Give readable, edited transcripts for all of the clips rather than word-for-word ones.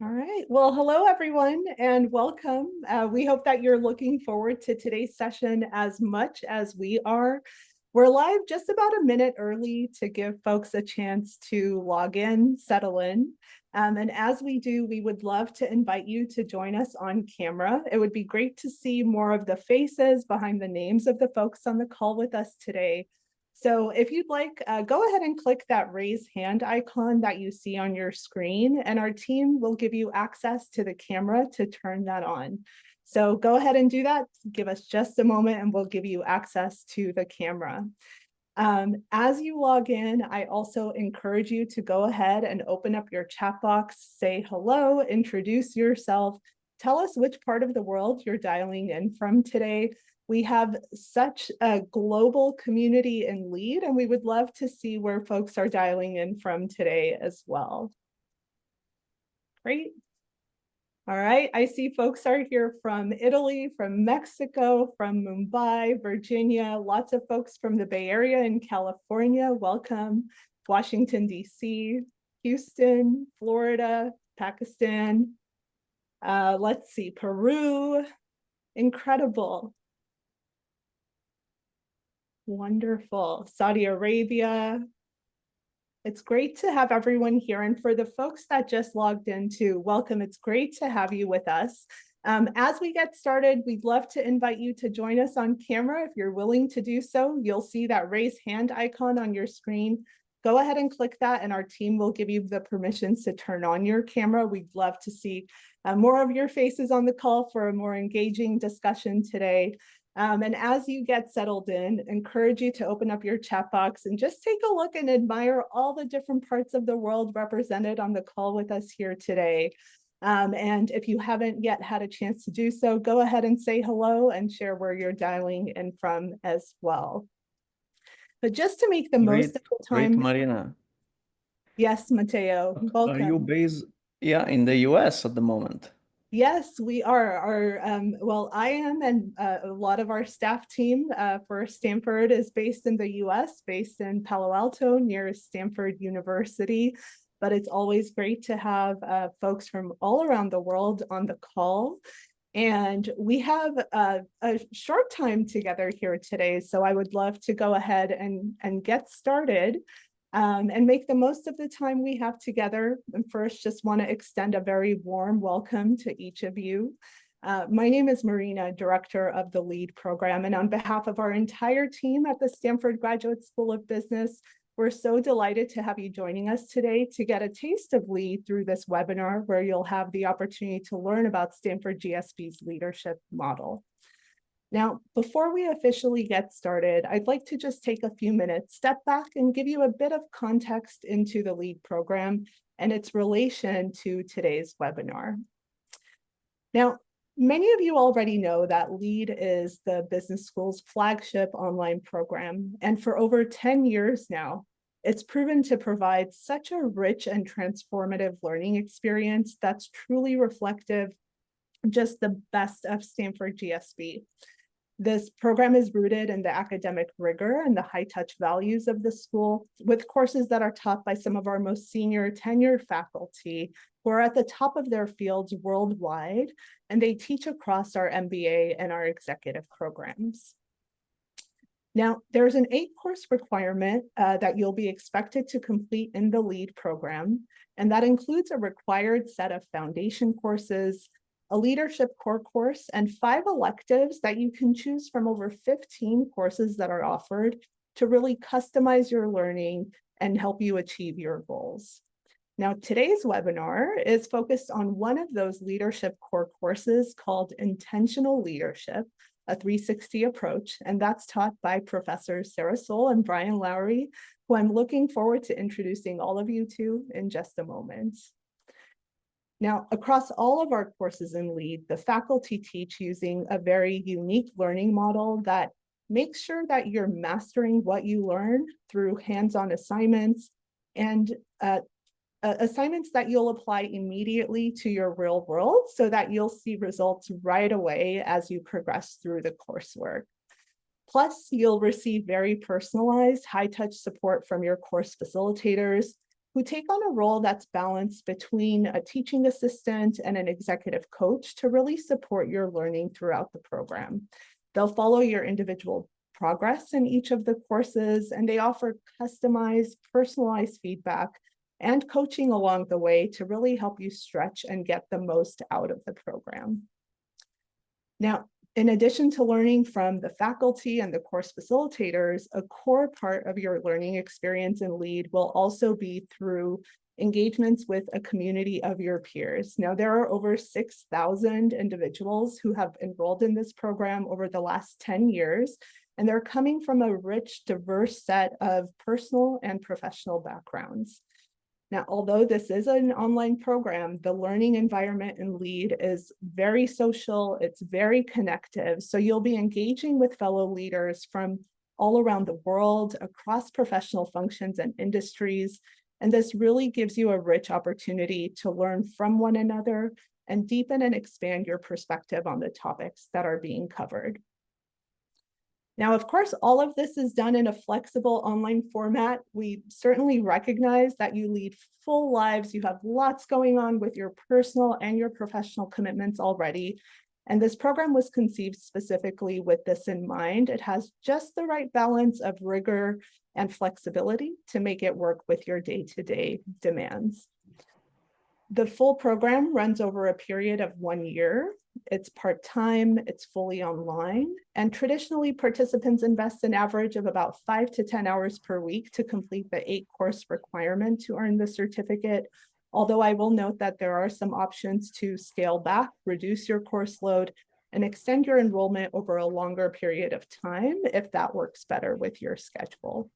All right. Well, hello, everyone, and welcome. We hope that you're looking forward to today's session as much as we are. We're live just about a minute early to give folks a chance to log in, settle in. And as we do, we would love to invite you to join us on camera. It would be great to see more of the faces behind the names of the folks on the call with us today. So if you'd like, go ahead and click that raise hand icon that you see on your screen, and our team will give you access to the camera to turn that on. So go ahead and do that. Give us just a moment and we'll give you access to the camera. As you log in, I also encourage you to go ahead and open up your chat box, say hello, introduce yourself, tell us which part of the world you're dialing in from today. We have such a global community in LEAD, and we would love to see where folks are dialing in from today as well. Great. All right, I see folks are here from Italy, from Mexico, from Mumbai, Virginia, lots of folks from the Bay Area in California. Welcome. Washington, D.C., Houston, Florida, Pakistan. Let's see, Peru. Incredible. Wonderful. Saudi Arabia. It's great to have everyone here. And for the folks that just logged in too, welcome. It's great to have you with us. As we get started, we'd love to invite you to join us on camera. If you're willing to do so, you'll see that raise hand icon on your screen. Go ahead and click that and our team will give you the permissions to turn on your camera. We'd love to see more of your faces on the call for a more engaging discussion today. And as you get settled in, encourage you to open up your chat box and just take a look and admire all the different parts of the world represented on the call with us here today. And if you haven't yet had a chance to do so, go ahead and say hello and share where you're dialing in from as well. But just to make the most of the time. Great, Marina. Yes, Mateo, welcome. Are you based, in the US at the moment? Yes, we are. Well, I am, and a lot of our staff team for Stanford is based in the US, based in Palo Alto near Stanford University. But it's always great to have folks from all around the world on the call. And we have a short time together here today, so I would love to go ahead and get started. And make the most of the time we have together. And first, just want to extend a very warm welcome to each of you. My name is Marina, Director of the LEAD program, and on behalf of our entire team at the Stanford Graduate School of Business, we're so delighted to have you joining us today to get a taste of LEAD through this webinar, where you'll have the opportunity to learn about Stanford GSB's leadership model. Now, before we officially get started, I'd like to just take a few minutes, step back and give you a bit of context into the LEAD program and its relation to today's webinar. Now, many of you already know that LEAD is the business school's flagship online program, and for over 10 years now, it's proven to provide such a rich and transformative learning experience that's truly reflective of just the best of Stanford GSB. This program is rooted in the academic rigor and the high-touch values of the school, with courses that are taught by some of our most senior tenured faculty who are at the top of their fields worldwide, and they teach across our MBA and our executive programs. Now, there's an 8-course requirement that you'll be expected to complete in the LEAD program, and that includes a required set of foundation courses, a leadership core course, and 5 electives that you can choose from over 15 courses that are offered to really customize your learning and help you achieve your goals. Now, today's webinar is focused on one of those leadership core courses called Intentional Leadership, a 360 approach, and that's taught by Professors Sarah Soule and Brian Lowery, who I'm looking forward to introducing all of you to in just a moment. Now, across all of our courses in LEAD, the faculty teach using a very unique learning model that makes sure that you're mastering what you learn through hands-on assignments and assignments that you'll apply immediately to your real world so that you'll see results right away as you progress through the coursework. Plus, you'll receive very personalized, high-touch support from your course facilitators, who take on a role that's balanced between a teaching assistant and an executive coach to really support your learning throughout the program. They'll follow your individual progress in each of the courses, and they offer customized, personalized feedback and coaching along the way to really help you stretch and get the most out of the program. Now, in addition to learning from the faculty and the course facilitators, a core part of your learning experience in LEAD will also be through engagements with a community of your peers. Now, there are over 6,000 individuals who have enrolled in this program over the last 10 years, and they're coming from a rich, diverse set of personal and professional backgrounds. Now, although this is an online program, the learning environment in LEAD is very social, it's very connective. So you'll be engaging with fellow leaders from all around the world, across professional functions and industries. And this really gives you a rich opportunity to learn from one another and deepen and expand your perspective on the topics that are being covered. Now, of course, all of this is done in a flexible online format. We certainly recognize that you lead full lives. You have lots going on with your personal and your professional commitments already. And this program was conceived specifically with this in mind. It has just the right balance of rigor and flexibility to make it work with your day-to-day demands. The full program runs over a period of 1 year. It's part-time, it's fully online, and traditionally participants invest an average of about 5 to 10 hours per week to complete the 8-course requirement to earn the certificate. Although I will note that there are some options to scale back, reduce your course load, and extend your enrollment over a longer period of time if that works better with your schedule.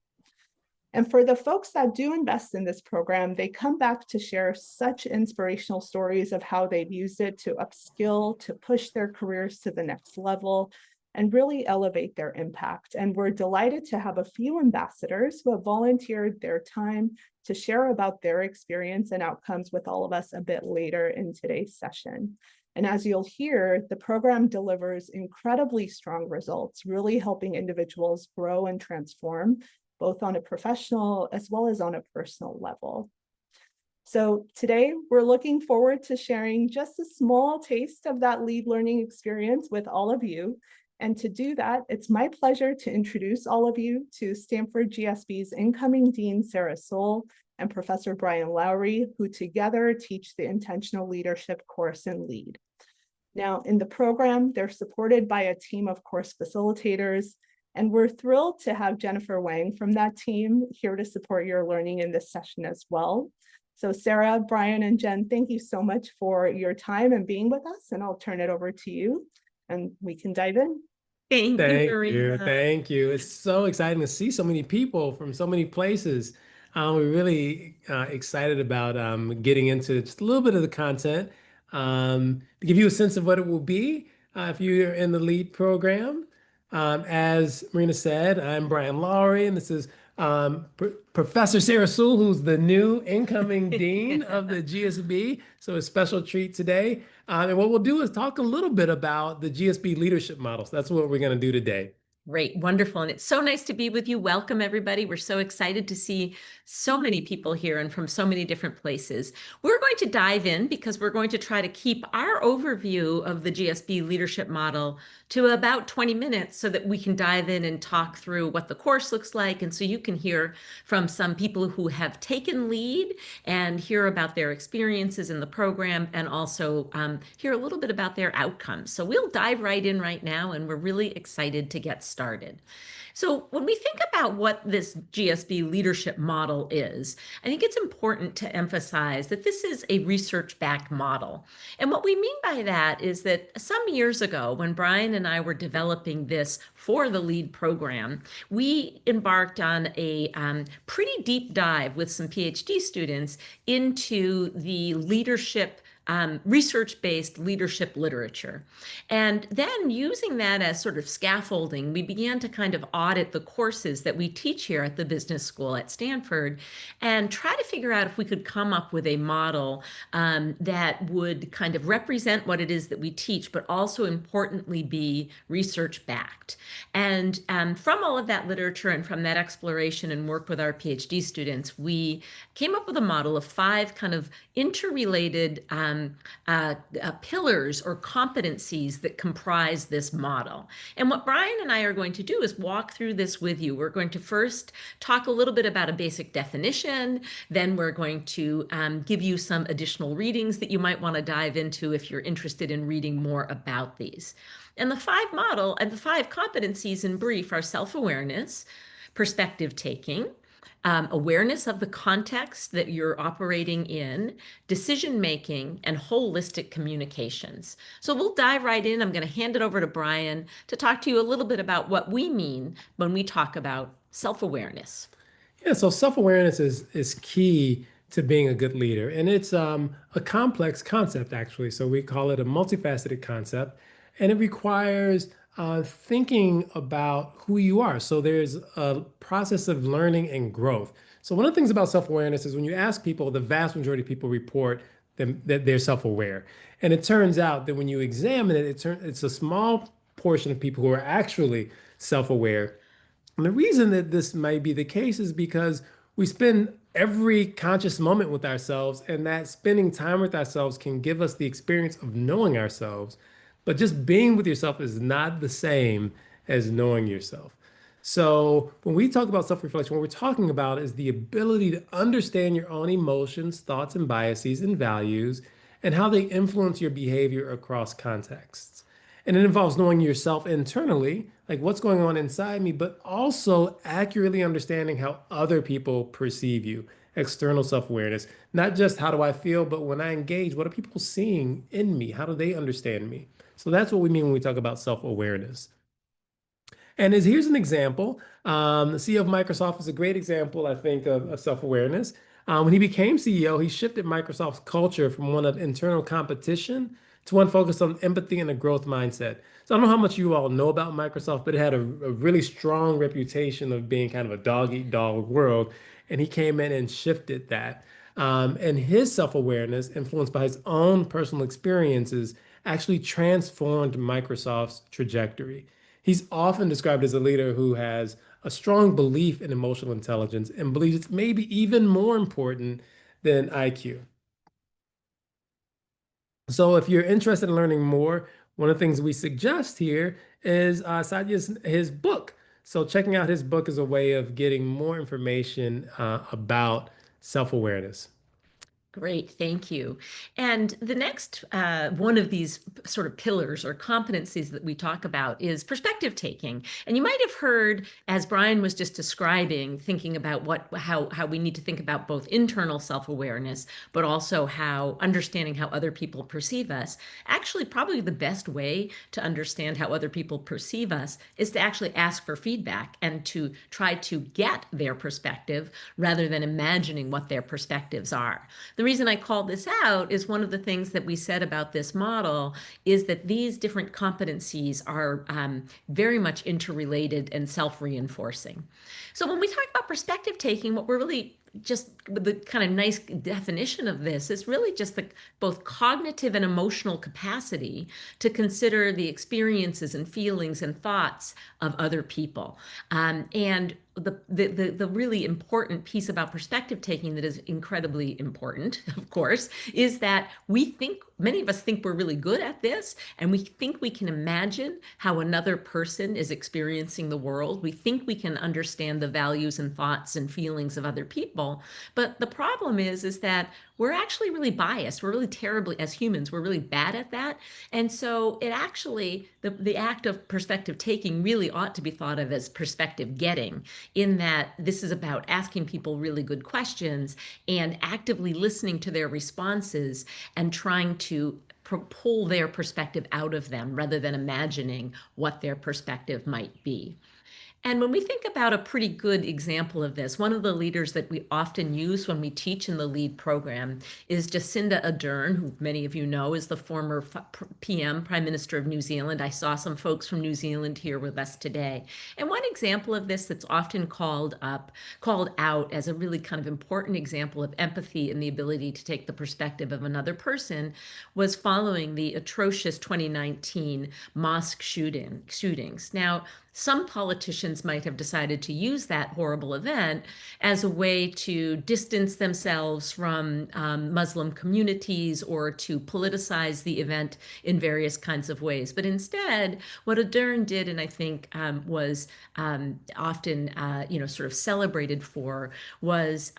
And for the folks that do invest in this program, they come back to share such inspirational stories of how they've used it to upskill, to push their careers to the next level, and really elevate their impact. And we're delighted to have a few ambassadors who have volunteered their time to share about their experience and outcomes with all of us a bit later in today's session. And as you'll hear, the program delivers incredibly strong results, really helping individuals grow and transform, both on a professional as well as on a personal level. So today we're looking forward to sharing just a small taste of that LEAD learning experience with all of you. And to do that, it's my pleasure to introduce all of you to Stanford GSB's incoming Dean, Sarah Soule, and Professor Brian Lowery, who together teach the Intentional Leadership course in LEAD. Now, in the program, they're supported by a team of course facilitators, and we're thrilled to have Jennifer Wang from that team here to support your learning in this session as well. So Sarah, Brian, and Jen, thank you so much for your time and being with us, and I'll turn it over to you and we can dive in. Thank you, Maria. Thank you. It's so exciting to see so many people from so many places. We're really excited about getting into just a little bit of the content to give you a sense of what it will be if you're in the LEAD program. As Marina said, I'm Brian Lowery, and this is Professor Sarah Soule, who's the new incoming dean of the GSB. So a special treat today. And what we'll do is talk a little bit about the GSB leadership models. That's what we're going to do today. Great, wonderful. And it's so nice to be with you. Welcome, everybody. We're so excited to see so many people here and from so many different places. We're going to dive in because we're going to try to keep our overview of the GSB leadership model to about 20 minutes so that we can dive in and talk through what the course looks like. And so you can hear from some people who have taken LEAD and hear about their experiences in the program, and also hear a little bit about their outcomes. So we'll dive right in right now, and we're really excited to get started. So when we think about what this GSB leadership model is, I think it's important to emphasize that this is a research-backed model. And what we mean by that is that some years ago, when Brian and I were developing this for the LEAD program, we embarked on a pretty deep dive with some PhD students into the leadership research-based leadership literature. And then using that as sort of scaffolding, we began to kind of audit the courses that we teach here at the business school at Stanford and try to figure out if we could come up with a model that would kind of represent what it is that we teach, but also importantly be research-backed. And from all of that literature and from that exploration and work with our PhD students, we came up with a model of 5 kind of interrelated pillars or competencies that comprise this model. And what Brian and I are going to do is walk through this with you. We're going to first talk a little bit about a basic definition, then we're going to give you some additional readings that you might want to dive into if you're interested in reading more about these. And the 5 competencies in brief are self-awareness, perspective taking, awareness of the context that you're operating in, decision-making, and holistic communications. So we'll dive right in. I'm going to hand it over to Brian to talk to you a little bit about what we mean when we talk about self-awareness. Yeah, so self-awareness is key to being a good leader. And it's a complex concept, actually. So we call it a multifaceted concept. And it requires thinking about who you are. So there's a process of learning and growth. So one of the things about self-awareness is when you ask people, the vast majority of people report that they're self-aware. And it turns out that when you examine it, it's a small portion of people who are actually self-aware. And the reason that this might be the case is because we spend every conscious moment with ourselves, and that spending time with ourselves can give us the experience of knowing ourselves. But just being with yourself is not the same as knowing yourself. So when we talk about self-reflection, what we're talking about is the ability to understand your own emotions, thoughts, and biases and values, and how they influence your behavior across contexts. And it involves knowing yourself internally, like what's going on inside me, but also accurately understanding how other people perceive you, external self-awareness. Not just how do I feel, but when I engage, what are people seeing in me? How do they understand me? So that's what we mean when we talk about self-awareness. And here's an example. The CEO of Microsoft is a great example, I think, of self-awareness. When he became CEO, he shifted Microsoft's culture from one of internal competition to one focused on empathy and a growth mindset. So I don't know how much you all know about Microsoft, but it had a really strong reputation of being kind of a dog-eat-dog world. And he came in and shifted that. And his self-awareness, influenced by his own personal experiences, actually transformed Microsoft's trajectory. He's often described as a leader who has a strong belief in emotional intelligence and believes it's maybe even more important than IQ. So if you're interested in learning more, one of the things we suggest here is Satya's his book. So checking out his book is a way of getting more information about self-awareness. Great, thank you. And the next one of these sort of pillars or competencies that we talk about is perspective taking. And you might have heard, as Brian was just describing, thinking about how we need to think about both internal self-awareness, but also how understanding how other people perceive us. Actually, probably the best way to understand how other people perceive us is to actually ask for feedback and to try to get their perspective rather than imagining what their perspectives are. The reason I call this out is one of the things that we said about this model is that these different competencies are very much interrelated and self-reinforcing. So when we talk about perspective taking, what we're really just the kind of nice definition of this is really just the both cognitive and emotional capacity to consider the experiences and feelings and thoughts of other people. And the really important piece about perspective taking that is incredibly important, of course, is that many of us think we're really good at this, and we think we can imagine how another person is experiencing the world. We think we can understand the values and thoughts and feelings of other people. But the problem is that we're actually really biased. We're really terribly, as humans, we're really bad at that. And so it actually, the act of perspective taking really ought to be thought of as perspective getting, in that this is about asking people really good questions and actively listening to their responses and trying to pull their perspective out of them rather than imagining what their perspective might be. And when we think about a pretty good example of this, one of the leaders that we often use when we teach in the LEAD program is Jacinda Ardern, who many of you know is the former PM, Prime Minister of New Zealand. I saw some folks from New Zealand here with us today. And one example of this that's often called out as a really kind of important example of empathy and the ability to take the perspective of another person was following the atrocious 2019 mosque shootings. Now, some politicians might have decided to use that horrible event as a way to distance themselves from Muslim communities or to politicize the event in various kinds of ways. But instead, what Ardern did, and I think was often sort of celebrated for, was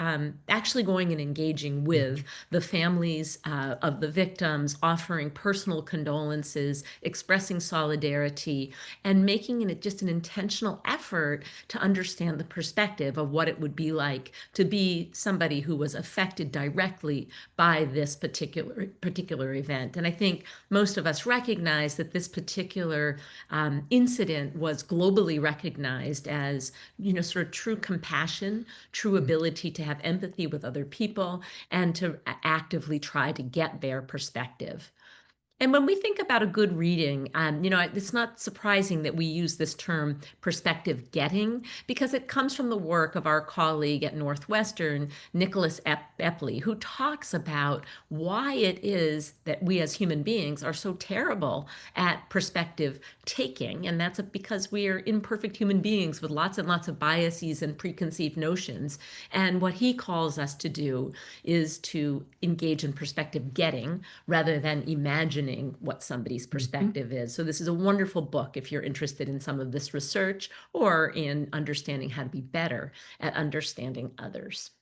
actually going and engaging with the families of the victims, offering personal condolences, expressing solidarity, and making it just an intentional effort to understand the perspective of what it would be like to be somebody who was affected directly by this particular event. And I think most of us recognize that this particular incident was globally recognized as, sort of true compassion, true ability to have empathy with other people, and to actively try to get their perspective. And when we think about a good reading, it's not surprising that we use this term perspective getting, because it comes from the work of our colleague at Northwestern, Nicholas Epley, who talks about why it is that we as human beings are so terrible at perspective taking. And that's because we are imperfect human beings with lots and lots of biases and preconceived notions. And what he calls us to do is to engage in perspective getting rather than imagining what somebody's perspective is. So this is a wonderful book if you're interested in some of this research or in understanding how to be better at understanding others.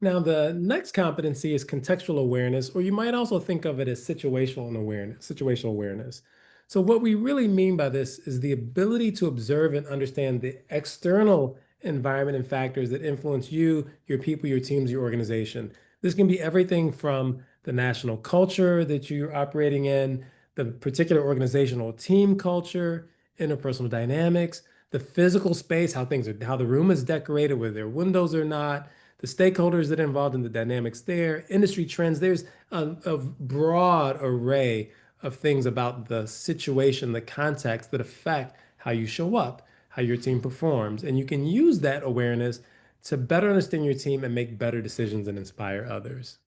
Now, the next competency is contextual awareness, or you might also think of it as situational awareness. So what we really mean by this is the ability to observe and understand the external environment and factors that influence you, your people, your teams, your organization. This can be everything from the national culture that you're operating in, the particular organizational team culture, interpersonal dynamics, the physical space, how the room is decorated, whether there are windows or not, the stakeholders that are involved in the dynamics there, industry trends. There's a broad array of things about the situation, the context that affect how you show up, how your team performs. And you can use that awareness to better understand your team and make better decisions and inspire others.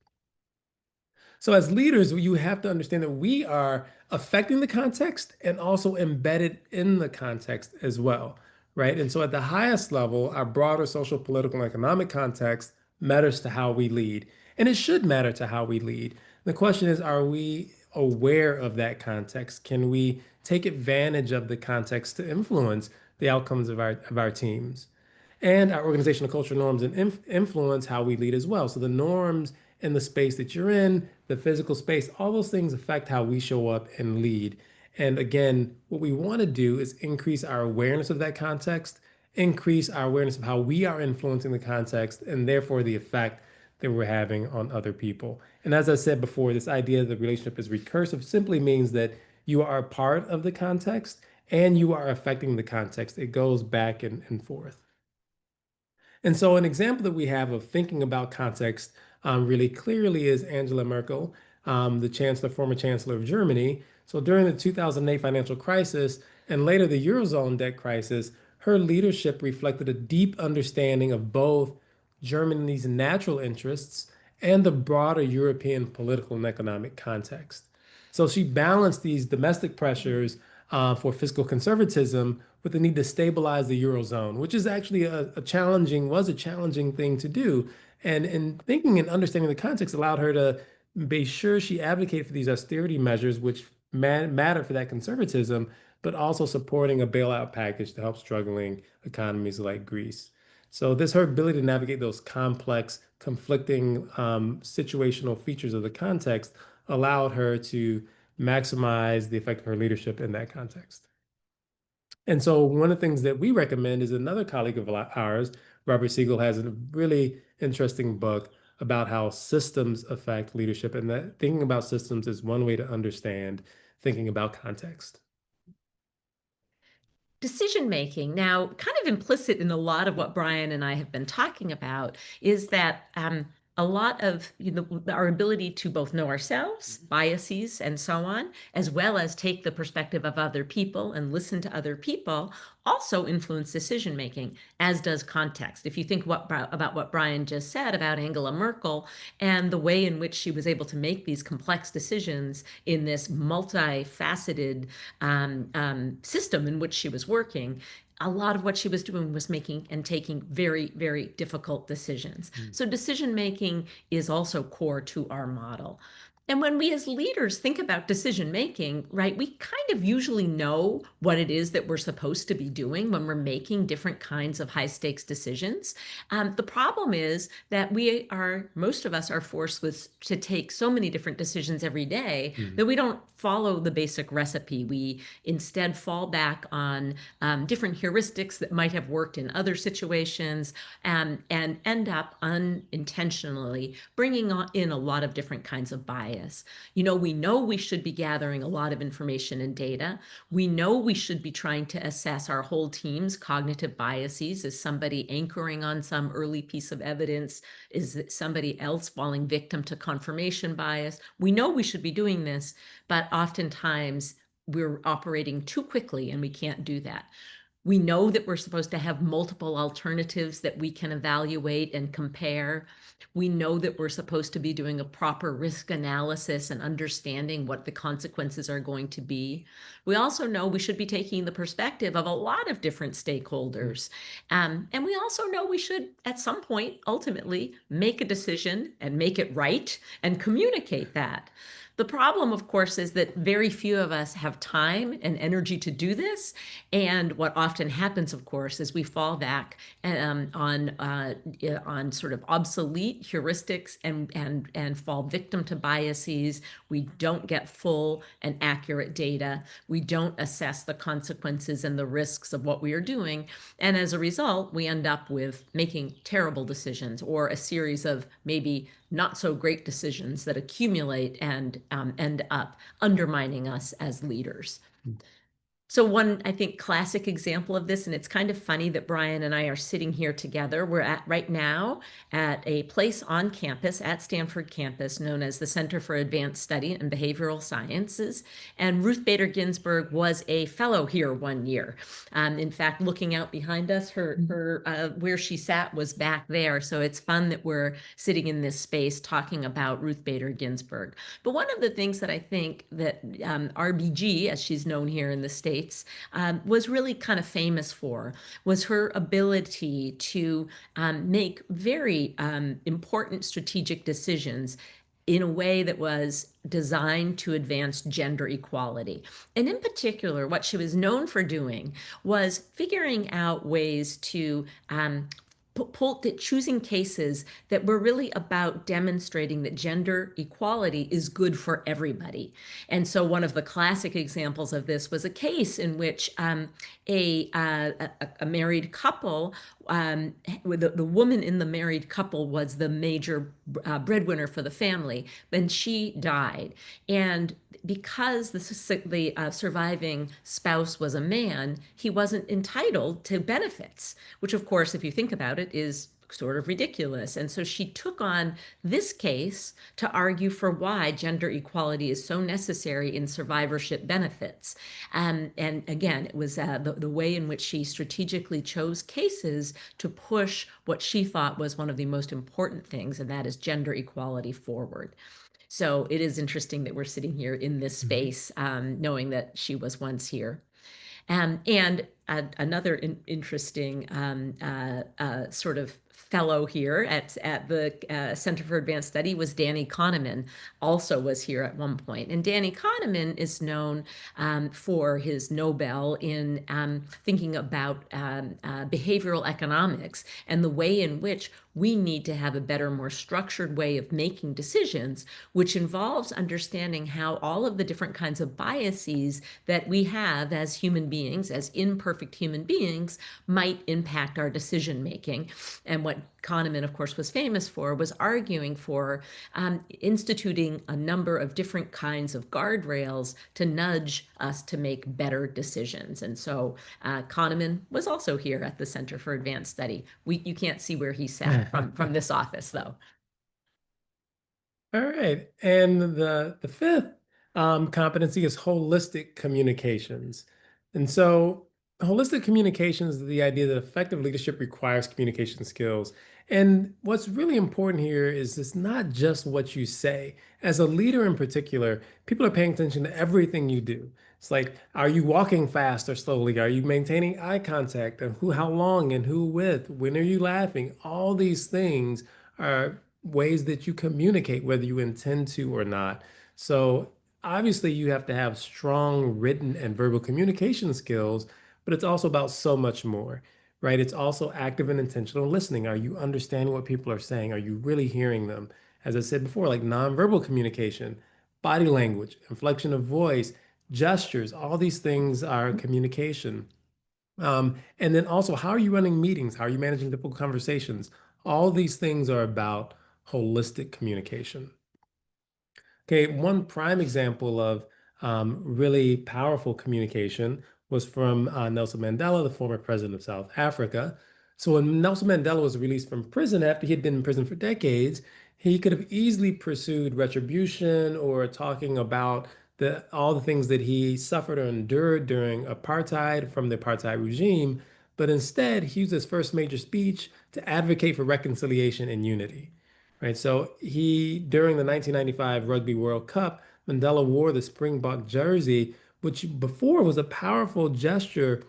So as leaders, you have to understand that we are affecting the context and also embedded in the context as well, right? And so at the highest level, our broader social, political, and economic context matters to how we lead. And it should matter to how we lead. The question is, are we aware of that context? Can we take advantage of the context to influence the outcomes of our teams? And our organizational culture norms and influence how we lead as well. So the norms in the space that you're in, the physical space, all those things affect how we show up and lead. And again, what we want to do is increase our awareness of that context, increase our awareness of how we are influencing the context, and therefore the effect that we're having on other people. And as I said before, this idea that the relationship is recursive simply means that you are a part of the context and you are affecting the context. It goes back and forth. And so an example that we have of thinking about context really clearly is Angela Merkel, the former chancellor of Germany. So during the 2008 financial crisis and later the Eurozone debt crisis, her leadership reflected a deep understanding of both Germany's natural interests and the broader European political and economic context. So she balanced these domestic pressures for fiscal conservatism with the need to stabilize the Eurozone, which is actually a challenging thing to do. And in thinking and understanding the context allowed her to be sure she advocated for these austerity measures, which matter for that conservatism, but also supporting a bailout package to help struggling economies like Greece. So her ability to navigate those complex, conflicting situational features of the context allowed her to maximize the effect of her leadership in that context. And so one of the things that we recommend is another colleague of ours, Robert Siegel, has a really interesting book about how systems affect leadership, and that thinking about systems is one way to understand thinking about context. Decision making. Now, kind of implicit in a lot of what Brian and I have been talking about is that a lot of our ability to both know ourselves, biases, and so on, as well as take the perspective of other people and listen to other people, also influence decision making, as does context. If you think about what Brian just said about Angela Merkel and the way in which she was able to make these complex decisions in this multifaceted system in which she was working, a lot of what she was doing was making and taking very, very difficult decisions. So decision making is also core to our model. And when we as leaders think about decision making, right, we kind of usually know what it is that we're supposed to be doing when we're making different kinds of high stakes decisions. The problem is that most of us are forced to take so many different decisions every day that we don't follow the basic recipe. We instead fall back on different heuristics that might have worked in other situations and end up unintentionally bringing in a lot of different kinds of bias. We know we should be gathering a lot of information and data. We know we should be trying to assess our whole team's cognitive biases. Is somebody anchoring on some early piece of evidence? Is it somebody else falling victim to confirmation bias? We know we should be doing this, but oftentimes we're operating too quickly and we can't do that. We know that we're supposed to have multiple alternatives that we can evaluate and compare. We know that we're supposed to be doing a proper risk analysis and understanding what the consequences are going to be. We also know we should be taking the perspective of a lot of different stakeholders. And we also know we should, at some point, ultimately make a decision and make it right and communicate that. The problem, of course, is that very few of us have time and energy to do this. And what often happens, of course, is we fall back on sort of obsolete heuristics and fall victim to biases. We don't get full and accurate data. We don't assess the consequences and the risks of what we are doing. And as a result, we end up with making terrible decisions or a series of maybe not so great decisions that accumulate and end up undermining us as leaders. So one, I think, classic example of this, and it's kind of funny that Brian and I are sitting here together. We're right now at a place on campus at Stanford campus known as the Center for Advanced Study in Behavioral Sciences. And Ruth Bader Ginsburg was a fellow here one year. In fact, looking out behind us, where she sat was back there. So it's fun that we're sitting in this space talking about Ruth Bader Ginsburg. But one of the things that I think that RBG, as she's known here in the States, was really kind of famous for was her ability to make very important strategic decisions in a way that was designed to advance gender equality. And in particular, what she was known for doing was figuring out ways to choosing cases that were really about demonstrating that gender equality is good for everybody. And so one of the classic examples of this was a case in which a married couple, the woman in the married couple was the major breadwinner for the family, then she died. And because the surviving spouse was a man, he wasn't entitled to benefits, which, of course, if you think about it, is sort of ridiculous. And so she took on this case to argue for why gender equality is so necessary in survivorship benefits. And again, it was the way in which she strategically chose cases to push what she thought was one of the most important things, and that is gender equality forward. So it is interesting that we're sitting here in this space, knowing that she was once here. And another interesting sort of fellow here at the Center for Advanced Study was Danny Kahneman, also was here at one point. And Danny Kahneman is known for his Nobel in thinking about behavioral economics and the way in which we need to have a better, more structured way of making decisions, which involves understanding how all of the different kinds of biases that we have as human beings, as imperfect human beings, might impact our decision making. And what Kahneman, of course, was famous for, was arguing for instituting a number of different kinds of guardrails to nudge us to make better decisions. And so Kahneman was also here at the Center for Advanced Study. You can't see where he sat from this office, though. All right. And the fifth competency is holistic communications. And so holistic communications is the idea that effective leadership requires communication skills. And what's really important here is it's not just what you say. As a leader in particular, people are paying attention to everything you do. It's like, are you walking fast or slowly? Are you maintaining eye contact? And who, how long and who with? When are you laughing? All these things are ways that you communicate, whether you intend to or not. So obviously you have to have strong written and verbal communication skills, but it's also about so much more, right? It's also active and intentional listening. Are you understanding what people are saying? Are you really hearing them? As I said before, like nonverbal communication, body language, inflection of voice, gestures, all these things are communication. And then also, how are you running meetings? How are you managing difficult conversations? All these things are about holistic communication. Okay, one prime example of really powerful communication was from Nelson Mandela, the former president of South Africa. So when Nelson Mandela was released from prison after he had been in prison for decades, he could have easily pursued retribution or talking about all the things that he suffered or endured during apartheid from the apartheid regime. But instead, he used his first major speech to advocate for reconciliation and unity. Right. So during the 1995 Rugby World Cup, Mandela wore the Springbok jersey, which before was a powerful gesture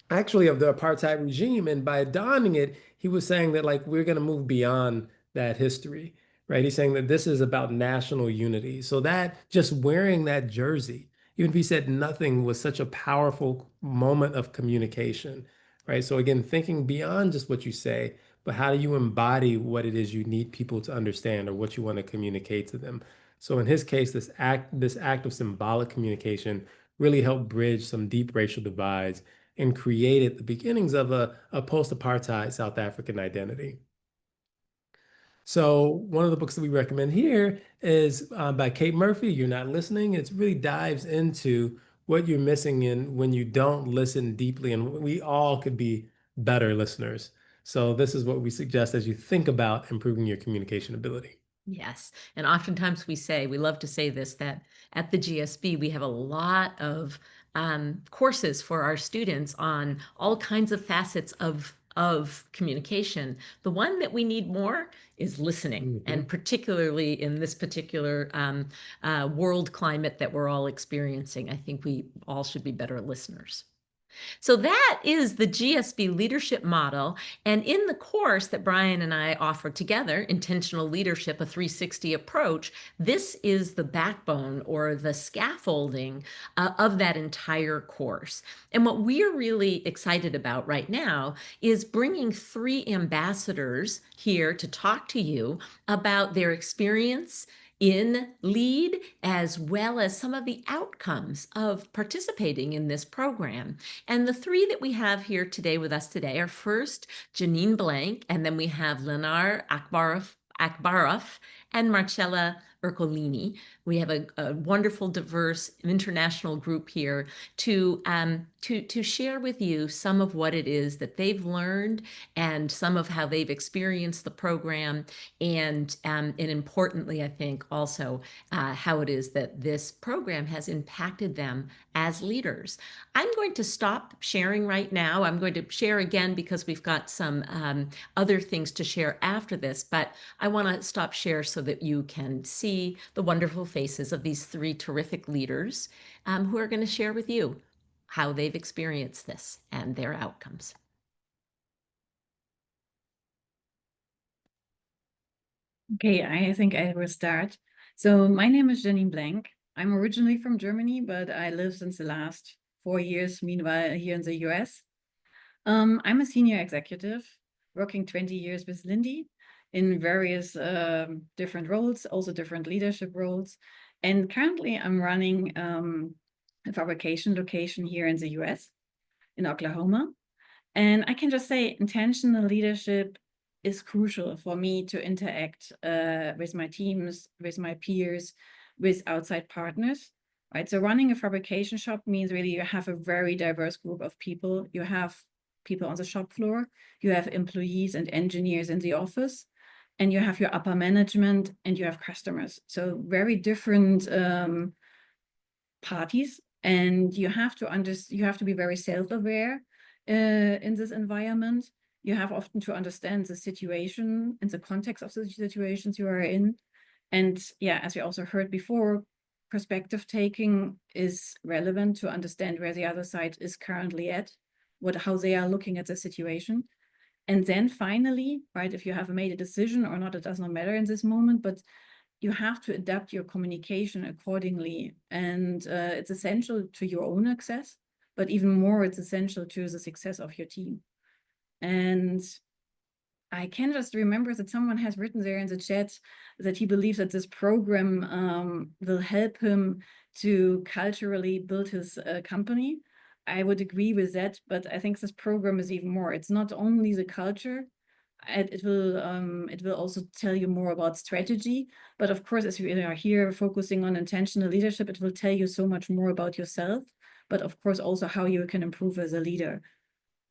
actually of the apartheid regime. And by donning it, he was saying that like we're going to move beyond that history, right? He's saying that this is about national unity. So that just wearing that jersey, even if he said nothing, was such a powerful moment of communication, right? So again, thinking beyond just what you say, but how do you embody what it is you need people to understand or what you want to communicate to them? So in his case, this act of symbolic communication really helped bridge some deep racial divides and created the beginnings of a post-apartheid South African identity. So one of the books that we recommend here is by Kate Murphy, You're Not Listening. It really dives into what you're missing in when you don't listen deeply, and we all could be better listeners. So this is what we suggest as you think about improving your communication ability. Yes. And oftentimes we love to say this, that at the GSB, we have a lot of courses for our students on all kinds of facets of communication. The one that we need more is listening, and particularly in this particular world climate that we're all experiencing, I think we all should be better listeners. So that is the GSB leadership model. And in the course that Brian and I offer together, Intentional Leadership, a 360 approach, this is the backbone or the scaffolding of that entire course. And what we're really excited about right now is bringing 3 ambassadors here to talk to you about their experience in LEAD, as well as some of the outcomes of participating in this program. And the 3 that we have here today with us today are first Janine Blank, and then we have Lenar Akbarov and Marcella Ercolini. We have a wonderful, diverse international group here to share with you some of what it is that they've learned and some of how they've experienced the program, and importantly, I think also how it is that this program has impacted them as leaders. I'm going to stop sharing right now. I'm going to share again because we've got some other things to share after this, but I want to stop share so that you can see the wonderful faces of these 3 terrific leaders who are going to share with you how they've experienced this and their outcomes. Okay, I think I will start. So my name is Janine Blank. I'm originally from Germany, but I live since the last 4 years, meanwhile, here in the US. I'm a senior executive, working 20 years with Lindy in various different roles, also different leadership roles. And currently I'm running a fabrication location here in the US, in Oklahoma. And I can just say intentional leadership is crucial for me to interact with my teams, with my peers, with outside partners, right? So running a fabrication shop means really you have a very diverse group of people. You have people on the shop floor, you have employees and engineers in the office, and you have your upper management and you have customers. So very different parties, and you have to be very self-aware in this environment. You have often to understand the situation and the context of the situations you are in. And yeah, as we also heard before, perspective taking is relevant to understand where the other side is currently at, how they are looking at the situation. And then finally, right, if you have made a decision or not, it does not matter in this moment, but you have to adapt your communication accordingly. And it's essential to your own success, but even more, it's essential to the success of your team. And I can just remember that someone has written there in the chat that he believes that this program will help him to culturally build his company. I would agree with that, but I think this program is even more. It's not only the culture, it will also tell you more about strategy. But of course, as we are here focusing on intentional leadership, it will tell you so much more about yourself, but of course also how you can improve as a leader.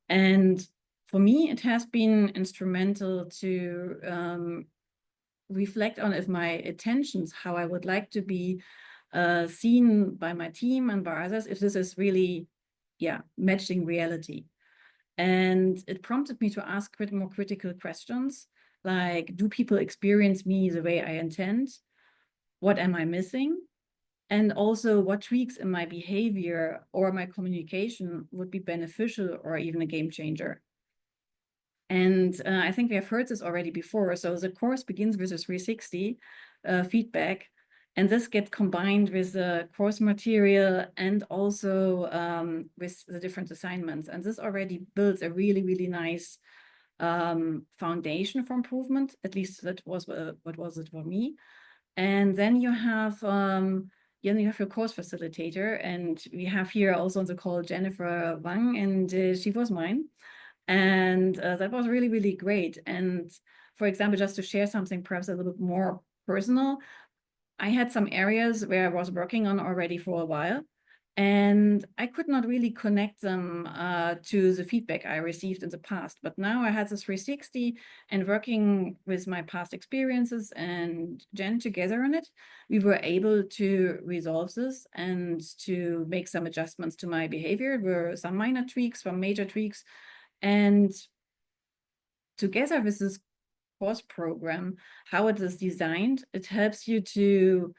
And for me, it has been instrumental to reflect on if my intentions, how I would like to be seen by my team and by others, if this is really, matching reality. And it prompted me to ask more critical questions, like, do people experience me the way I intend? What am I missing? And also, what tweaks in my behavior or my communication would be beneficial or even a game changer? And I think we have heard this already before. So the course begins with a 360 feedback, and this gets combined with the course material and also with the different assignments. And this already builds a really, really nice foundation for improvement. At least that was what was it for me. And then you have your course facilitator, and we have here also on the call Jennifer Wang, and she was mine. And that was really, really great. And for example, just to share something perhaps a little bit more personal, I had some areas where I was working on already for a while, and I could not really connect them to the feedback I received in the past. But now I had this 360, and working with my past experiences and Jen together on it, we were able to resolve this and to make some adjustments to my behavior. There were some minor tweaks, some major tweaks. And together with this course program, how it is designed, it helps you to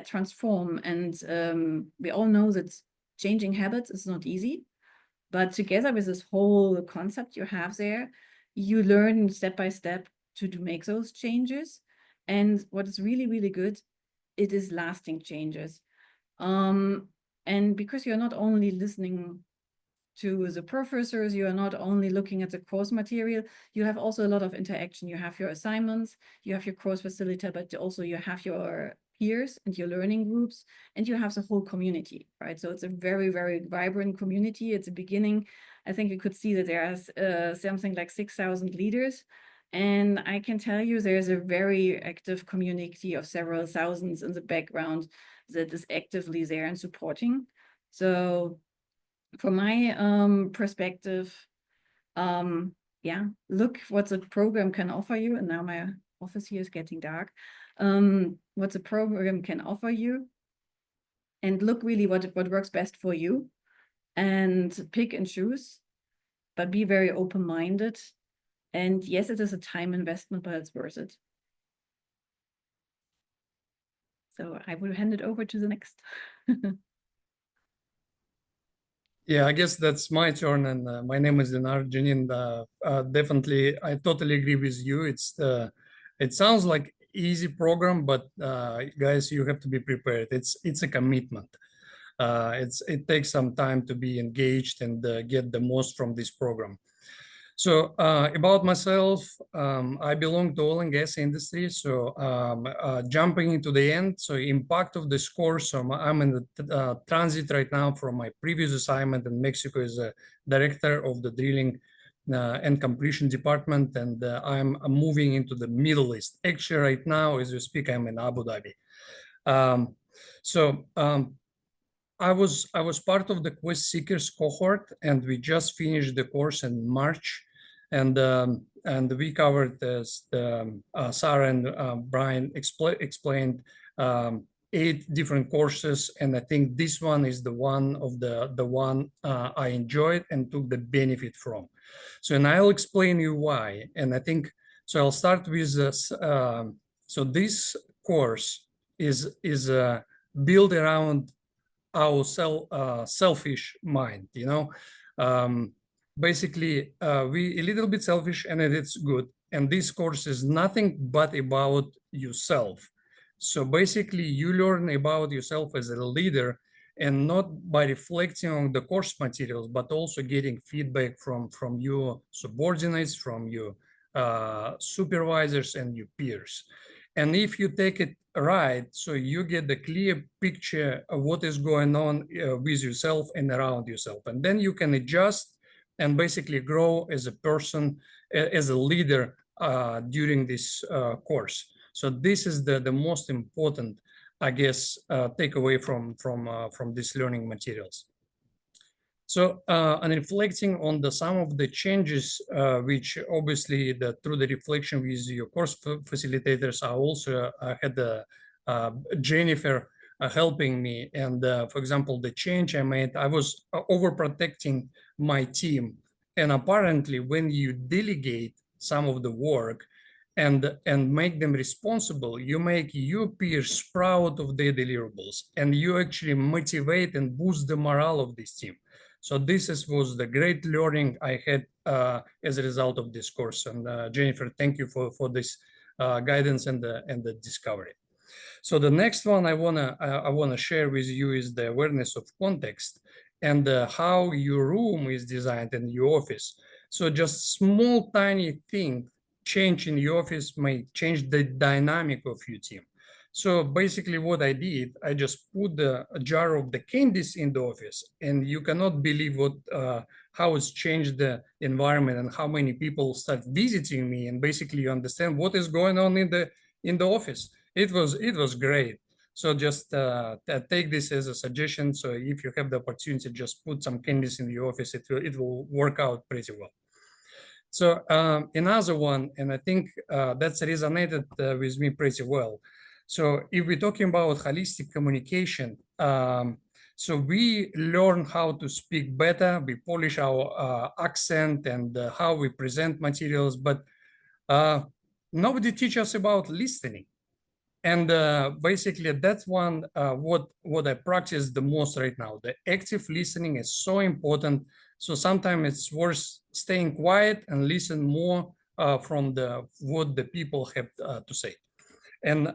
transform. And we all know that changing habits is not easy, but together with this whole concept you have there, you learn step by step to make those changes. And what is really, really good, it is lasting changes. And because you're not only listening to the professors, you are not only looking at the course material, you have also a lot of interaction. You have your assignments, you have your course facilitator, but also you have your peers and your learning groups, and you have the whole community, right? So it's a very, very vibrant community. At the beginning, I think we could see that there are something like 6,000 leaders. And I can tell you there's a very active community of several thousands in the background that is actively there and supporting. So from my perspective, look what the program can offer you. And now my office here is getting dark. What the program can offer you, and look really what works best for you, and pick and choose, but be very open-minded. And yes, it is a time investment, but it's worth it. So I will hand it over to the next. Yeah, I guess that's my turn, and my name is Dinar Janin. Definitely, I totally agree with you. It sounds like easy program, but guys, you have to be prepared. It's a commitment. It takes some time to be engaged and get the most from this program. So about myself, I belong to oil and gas industry. So jumping into the end, so impact of this course, I'm in the transit right now from my previous assignment in Mexico as a director of the drilling and completion department, and I'm moving into the Middle East. Actually, right now, as we speak, I'm in Abu Dhabi. I was part of the Quest Seekers cohort, and we just finished the course in March, and we covered, as Sarah and Brian explained, 8 different courses, and I think this one is the one I enjoyed and took the benefit from. So, and I'll explain you why. And I think so. I'll start with this. So this course is built around our selfish mind. You know, basically, we a little bit selfish, and it's good. And this course is nothing but about yourself. So basically, you learn about yourself as a leader, and not by reflecting on the course materials, but also getting feedback from your subordinates, from your supervisors and your peers. And if you take it right, so you get the clear picture of what is going on with yourself and around yourself. And then you can adjust and basically grow as a person, as a leader during this course. So this is the most important, I guess, takeaway from these learning materials. So, and reflecting on some of the changes, which obviously through the reflection with your course facilitators, I also had Jennifer helping me. And for example, the change I made, I was overprotecting my team. And apparently, when you delegate some of the work and make them responsible, you make your peers proud of their deliverables, and you actually motivate and boost the morale of this team. So this was the great learning I had as a result of this course. And Jennifer, thank you for this guidance and the discovery. So the next one I wanna share with you is the awareness of context and how your room is designed in your office. So just small tiny thing change in your office may change the dynamic of your team. So basically what I did, I just put a jar of the candies in the office, and you cannot believe how it's changed the environment and how many people start visiting me, and basically you understand what is going on in the office. It was great. So just take this as a suggestion. So if you have the opportunity, just put some candies in the office. It will work out pretty well. So another one, and I think that's resonated with me pretty well. So if we're talking about holistic communication, so we learn how to speak better, we polish our accent and how we present materials, but nobody teaches us about listening. And basically that's one, what I practice the most right now. The active listening is so important. So sometimes it's worth staying quiet and listen more from what the people have to say. And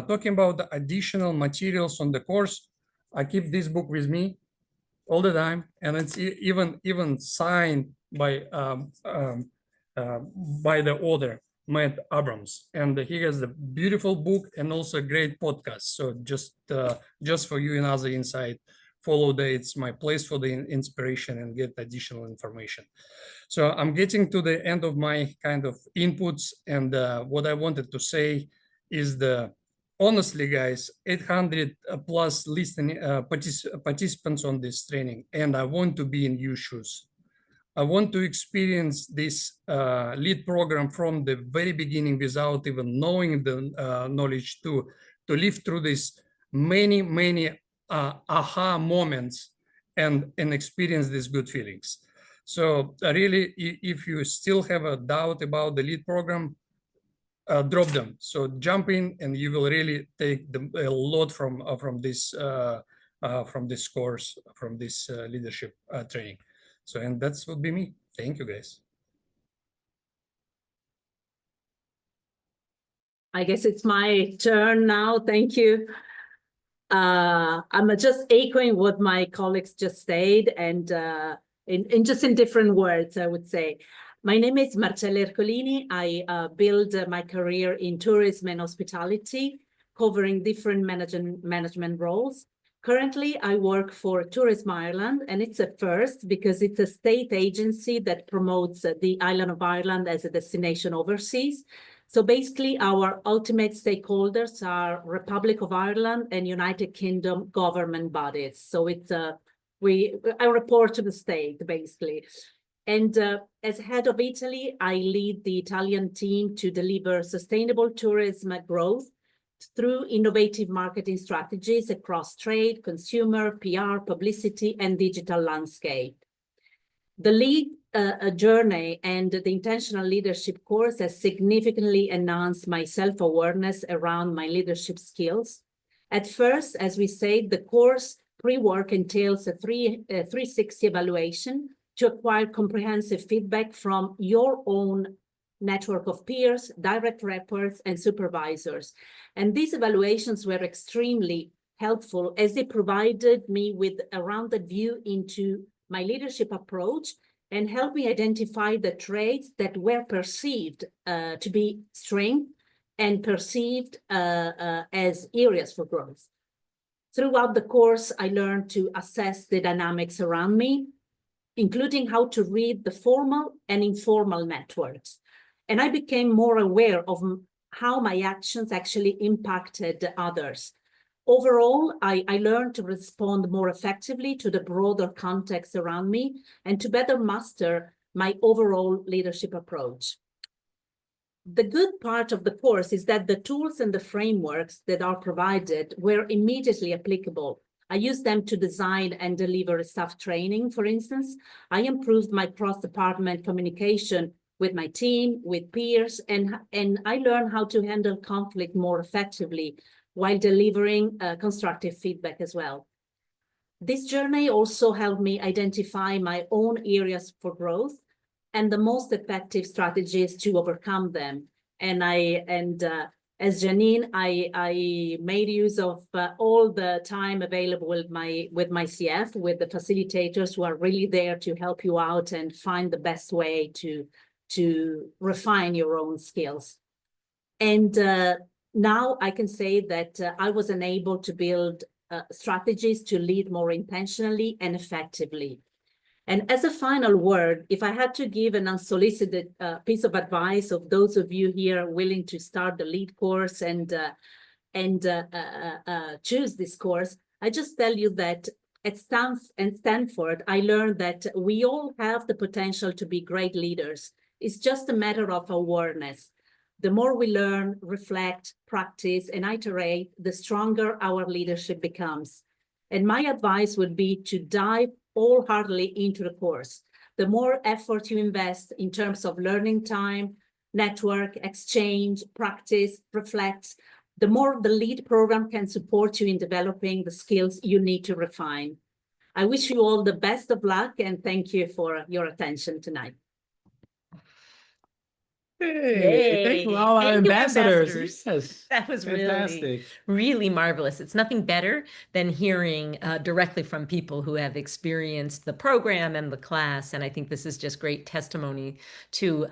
talking about the additional materials on the course, I keep this book with me all the time, and it's even signed by the author, Matt Abrams, and he has a beautiful book and also a great podcast. So just for you another insight, follow it's my place for the inspiration and get additional information. So I'm getting to the end of my kind of inputs, and what I wanted to say is honestly, guys, 800 plus listening participants on this training, and I want to be in your shoes. I want to experience this LEAD program from the very beginning without even knowing the knowledge, to live through this many aha moments and experience these good feelings. So really, if you still have a doubt about the LEAD program, drop them. So jump in, and you will really take a lot from this course, from this leadership training. So, and that's would be me. Thank you, guys. I guess it's my turn now. Thank you. I'm just echoing what my colleagues just said, and in different words, I would say. My name is Marcella Ercolini. I built my career in tourism and hospitality, covering different management roles. Currently, I work for Tourism Ireland, and it's a first because it's a state agency that promotes the island of Ireland as a destination overseas. So basically, our ultimate stakeholders are Republic of Ireland and United Kingdom government bodies. So it's I report to the state, basically. And as head of Italy, I lead the Italian team to deliver sustainable tourism growth through innovative marketing strategies across trade, consumer, PR, publicity, and digital landscape. The LEAD journey and the intentional leadership course has significantly enhanced my self-awareness around my leadership skills. At first, as we said, the course pre-work entails a 360 evaluation to acquire comprehensive feedback from your own network of peers, direct reports, and supervisors. And these evaluations were extremely helpful as they provided me with a rounded view into my leadership approach and helped me identify the traits that were perceived to be strengths and perceived as areas for growth. Throughout the course, I learned to assess the dynamics around me, including how to read the formal and informal networks. And I became more aware of how my actions actually impacted others. Overall, I learned to respond more effectively to the broader context around me and to better master my overall leadership approach. The good part of the course is that the tools and the frameworks that are provided were immediately applicable. I used them to design and deliver staff training, for instance. I improved my cross-department communication with my team, with peers, and I learned how to handle conflict more effectively while delivering constructive feedback as well. This journey also helped me identify my own areas for growth and the most effective strategies to overcome them. And as Janine, I made use of all the time available with my CF, with the facilitators who are really there to help you out and find the best way to refine your own skills. And now I can say that I was enabled to build strategies to lead more intentionally and effectively. And as a final word, if I had to give an unsolicited piece of advice of those of you here willing to start the LEAD course and choose this course, I just tell you that at Stanford, I learned that we all have the potential to be great leaders. It's just a matter of awareness. The more we learn, reflect, practice, and iterate, the stronger our leadership becomes. And my advice would be to dive wholeheartedly into the course. The more effort you invest in terms of learning time, network, exchange, practice, reflect, the more the LEAD program can support you in developing the skills you need to refine. I wish you all the best of luck and thank you for your attention tonight. Hey, thank you all our Thank you, ambassadors. Yes, That was fantastic. really marvelous. It's nothing better than hearing directly from people who have experienced the program and the class. And I think this is just great testimony to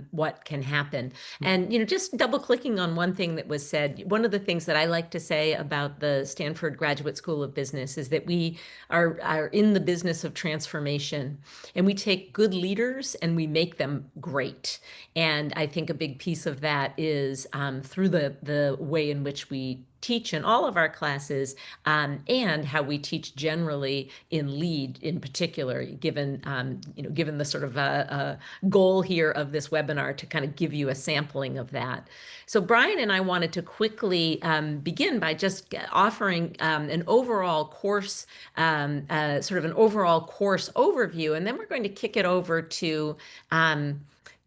what can happen. And, just double clicking on one thing that was said, one of the things that I like to say about the Stanford Graduate School of Business is that we are in the business of transformation, and we take good leaders and we make them great. And I think a big piece of that is through the way in which we teach in all of our classes and how we teach generally in LEAD in particular, given the sort of goal here of this webinar to kind of give you a sampling of that. So Brian and I wanted to quickly begin by just offering an overall course, sort of an overall course overview, and then we're going to kick it over to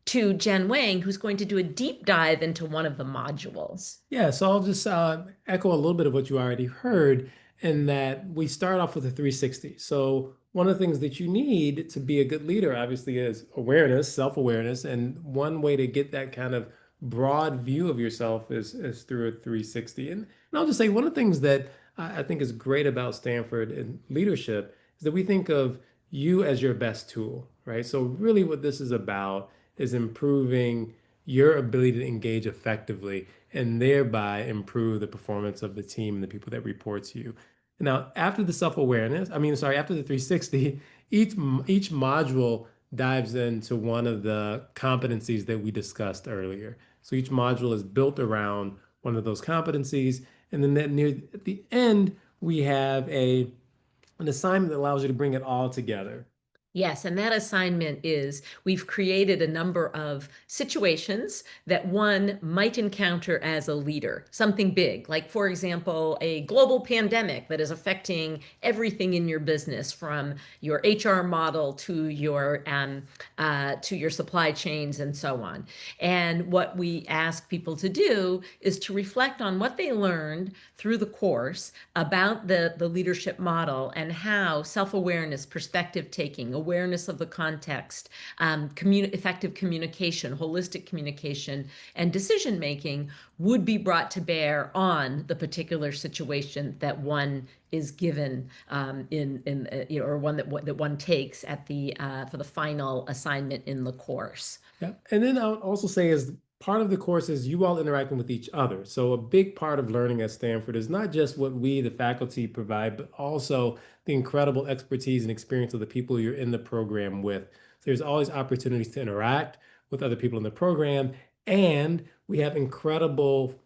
Jen Wang, who's going to do a deep dive into one of the modules. Yeah, so I'll just echo a little bit of what you already heard in that we start off with a 360. So one of the things that you need to be a good leader, obviously, is awareness, self-awareness. And one way to get that kind of broad view of yourself is through a 360. And I'll just say one of the things that I think is great about Stanford and leadership is that we think of you as your best tool, right? So really what this is about is improving your ability to engage effectively and thereby improve the performance of the team and the people that report to you. Now, after the self-awareness, after the 360, each module dives into one of the competencies that we discussed earlier. So each module is built around one of those competencies. And then at the end, we have an assignment that allows you to bring it all together. Yes, and that assignment is we've created a number of situations that one might encounter as a leader, something big, like, for example, a global pandemic that is affecting everything in your business, from your HR model to your supply chains and so on. And what we ask people to do is to reflect on what they learned through the course about the leadership model and how self-awareness, perspective taking, awareness of the context, effective communication, holistic communication, and decision making would be brought to bear on the particular situation that one is given or one that one takes at for the final assignment in the course. Yeah, and then I would also say, as part of the course is you all interacting with each other. So a big part of learning at Stanford is not just what we, the faculty, provide, but also the incredible expertise and experience of the people you're in the program with. So there's always opportunities to interact with other people in the program. And we have incredible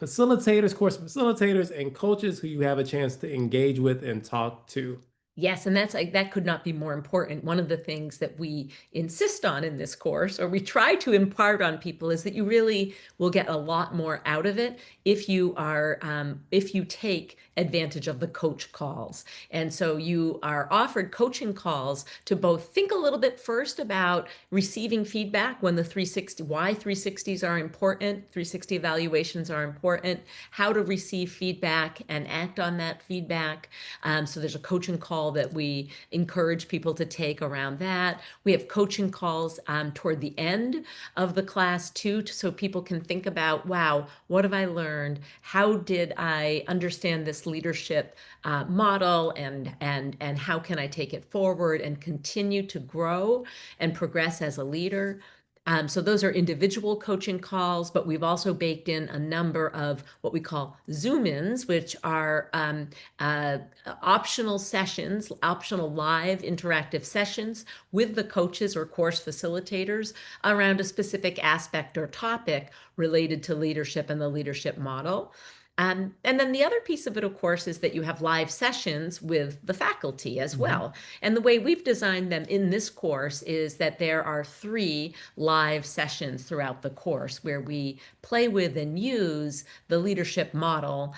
facilitators, course facilitators, and coaches who you have a chance to engage with and talk to. Yes, and that could not be more important. One of the things that we insist on in this course, or we try to impart on people, is that you really will get a lot more out of it if you take advantage of the coach calls. And so you are offered coaching calls to both think a little bit first about receiving feedback when why 360s are important, 360 evaluations are important, how to receive feedback and act on that feedback. So there's a coaching call that we encourage people to take around that. We have coaching calls toward the end of the class too, so people can think about, wow, what have I learned? How did I understand this leadership model, and how can I take it forward and continue to grow and progress as a leader? So those are individual coaching calls, but we've also baked in a number of what we call Zoom-ins, which are optional sessions, optional live interactive sessions with the coaches or course facilitators around a specific aspect or topic related to leadership and the leadership model. And then the other piece of it, of course, is that you have live sessions with the faculty as well. And the way we've designed them in this course is that there are 3 live sessions throughout the course where we play with and use the leadership model,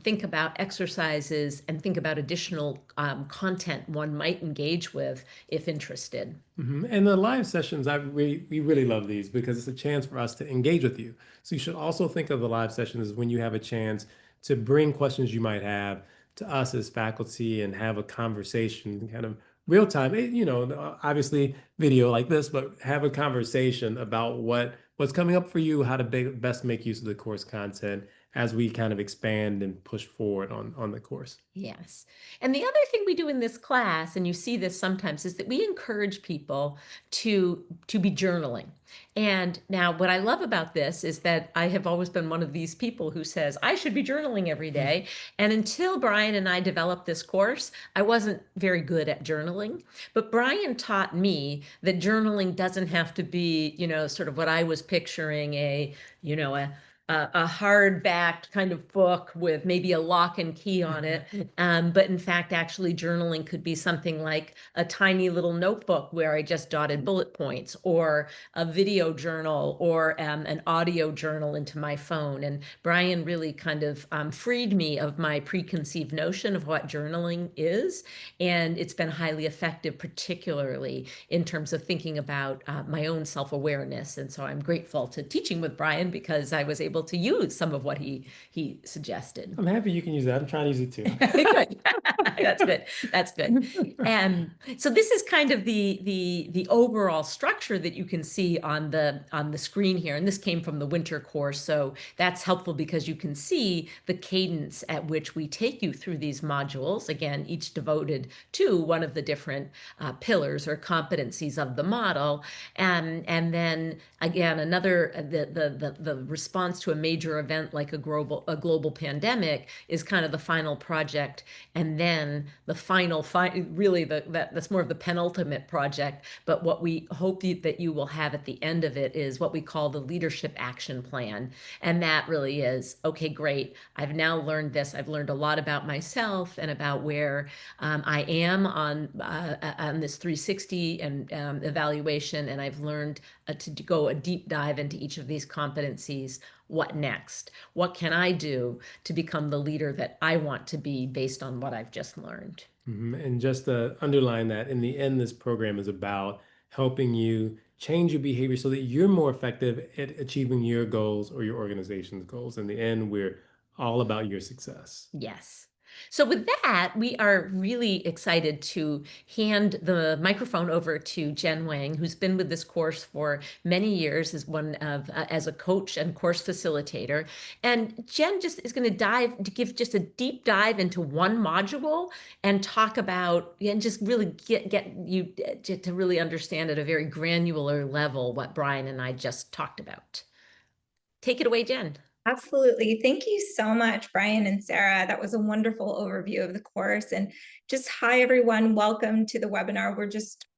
think about exercises, and think about additional content one might engage with if interested. And the live sessions, we really love these because it's a chance for us to engage with you. So you should also think of the live sessions as when you have a chance to bring questions you might have to us as faculty and have a conversation, kind of real time, obviously video like this, but have a conversation about what's coming up for you, how to best make use of the course content as we kind of expand and push forward on the course. Yes. And the other thing we do in this class, and you see this sometimes, is that we encourage people to be journaling. And now what I love about this is that I have always been one of these people who says, I should be journaling every day. And until Brian and I developed this course, I wasn't very good at journaling. But Brian taught me that journaling doesn't have to be, sort of what I was picturing, a hardbacked kind of book with maybe a lock and key on it. But in fact, actually journaling could be something like a tiny little notebook where I just dotted bullet points, or a video journal, or an audio journal into my phone. And Brian really kind of freed me of my preconceived notion of what journaling is. And it's been highly effective, particularly in terms of thinking about my own self-awareness. And so I'm grateful to teaching with Brian because I was able to use some of what he suggested. I'm happy you can use that. I'm trying to use it too. Good. That's good. That's good. And so this is kind of the overall structure that you can see on the screen here. And this came from the winter course. So that's helpful because you can see the cadence at which we take you through these modules, again, each devoted to one of the different pillars or competencies of the model. And then again, another, the response to a major event like a global pandemic is kind of the final project. And then the final, really that's more of the penultimate project. But what we hope that you will have at the end of it is what we call the leadership action plan. And that really is, okay, great. I've now learned this. I've learned a lot about myself and about where I am on this 360 and evaluation. And I've learned to go a deep dive into each of these competencies. What next? What can I do to become the leader that I want to be based on what I've just learned? And just to underline that, in the end, this program is about helping you change your behavior so that you're more effective at achieving your goals or your organization's goals. In the end, we're all about your success. Yes. So with that, we are really excited to hand the microphone over to Jen Wang, who's been with this course for many years as a coach and course facilitator. And Jen just is going to give just a deep dive into one module and talk about, and just really get you to really understand at a very granular level what Brian and I just talked about. Take it away, Jen. Absolutely. Thank you so much, Brian and Sarah. That was a wonderful overview of the course. And just hi, everyone. Welcome to the webinar.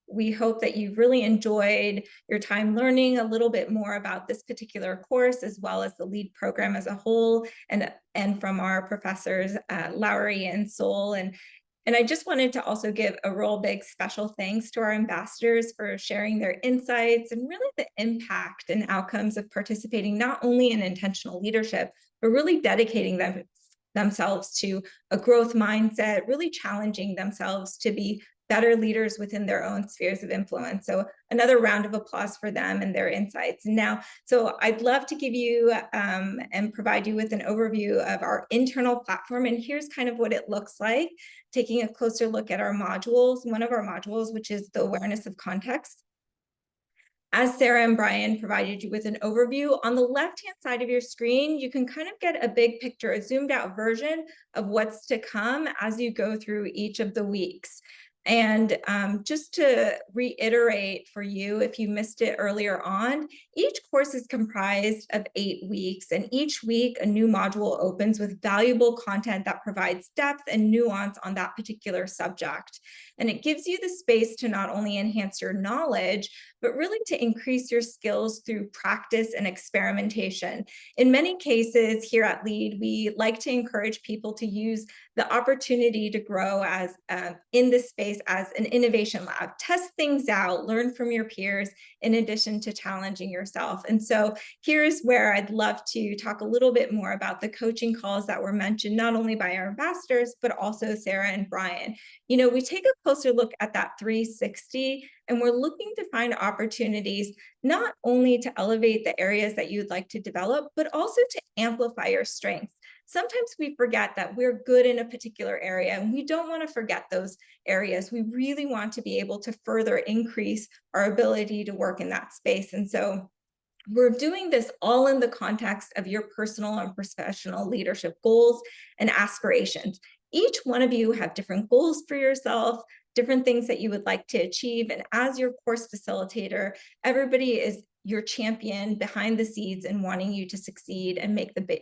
We hope that you've really enjoyed your time learning a little bit more about this particular course, as well as the LEAD program as a whole, and from our professors, Lowery and Soule. And I just wanted to also give a real big special thanks to our ambassadors for sharing their insights and really the impact and outcomes of participating not only in intentional leadership, but really dedicating themselves to a growth mindset, really challenging themselves to be better leaders within their own spheres of influence. So another round of applause for them and their insights. Now, so I'd love to give you and provide you with an overview of our internal platform. And here's kind of what it looks like, taking a closer look at our modules. One of our modules, which is the awareness of context. As Sarah and Brian provided you with an overview, on the left-hand side of your screen, you can kind of get a big picture, a zoomed out version of what's to come as you go through each of the weeks. And just to reiterate for you, if you missed it earlier on, each course is comprised of 8 weeks, and each week a new module opens with valuable content that provides depth and nuance on that particular subject. And it gives you the space to not only enhance your knowledge, but really to increase your skills through practice and experimentation. In many cases here at LEAD, we like to encourage people to use the opportunity to grow as in this space as an innovation lab. Test things out, learn from your peers, in addition to challenging yourself. And so here's where I'd love to talk a little bit more about the coaching calls that were mentioned, not only by our ambassadors, but also Sarah and Brian. You know, we take a closer look at that 360, and we're looking to find opportunities not only to elevate the areas that you'd like to develop, but also to amplify your strengths. Sometimes we forget that we're good in a particular area, and we don't want to forget those areas. We really want to be able to further increase our ability to work in that space. And so we're doing this all in the context of your personal and professional leadership goals and aspirations. Each one of you have different goals for yourself, different things that you would like to achieve. And as your course facilitator, everybody is your champion behind the scenes and wanting you to succeed and make the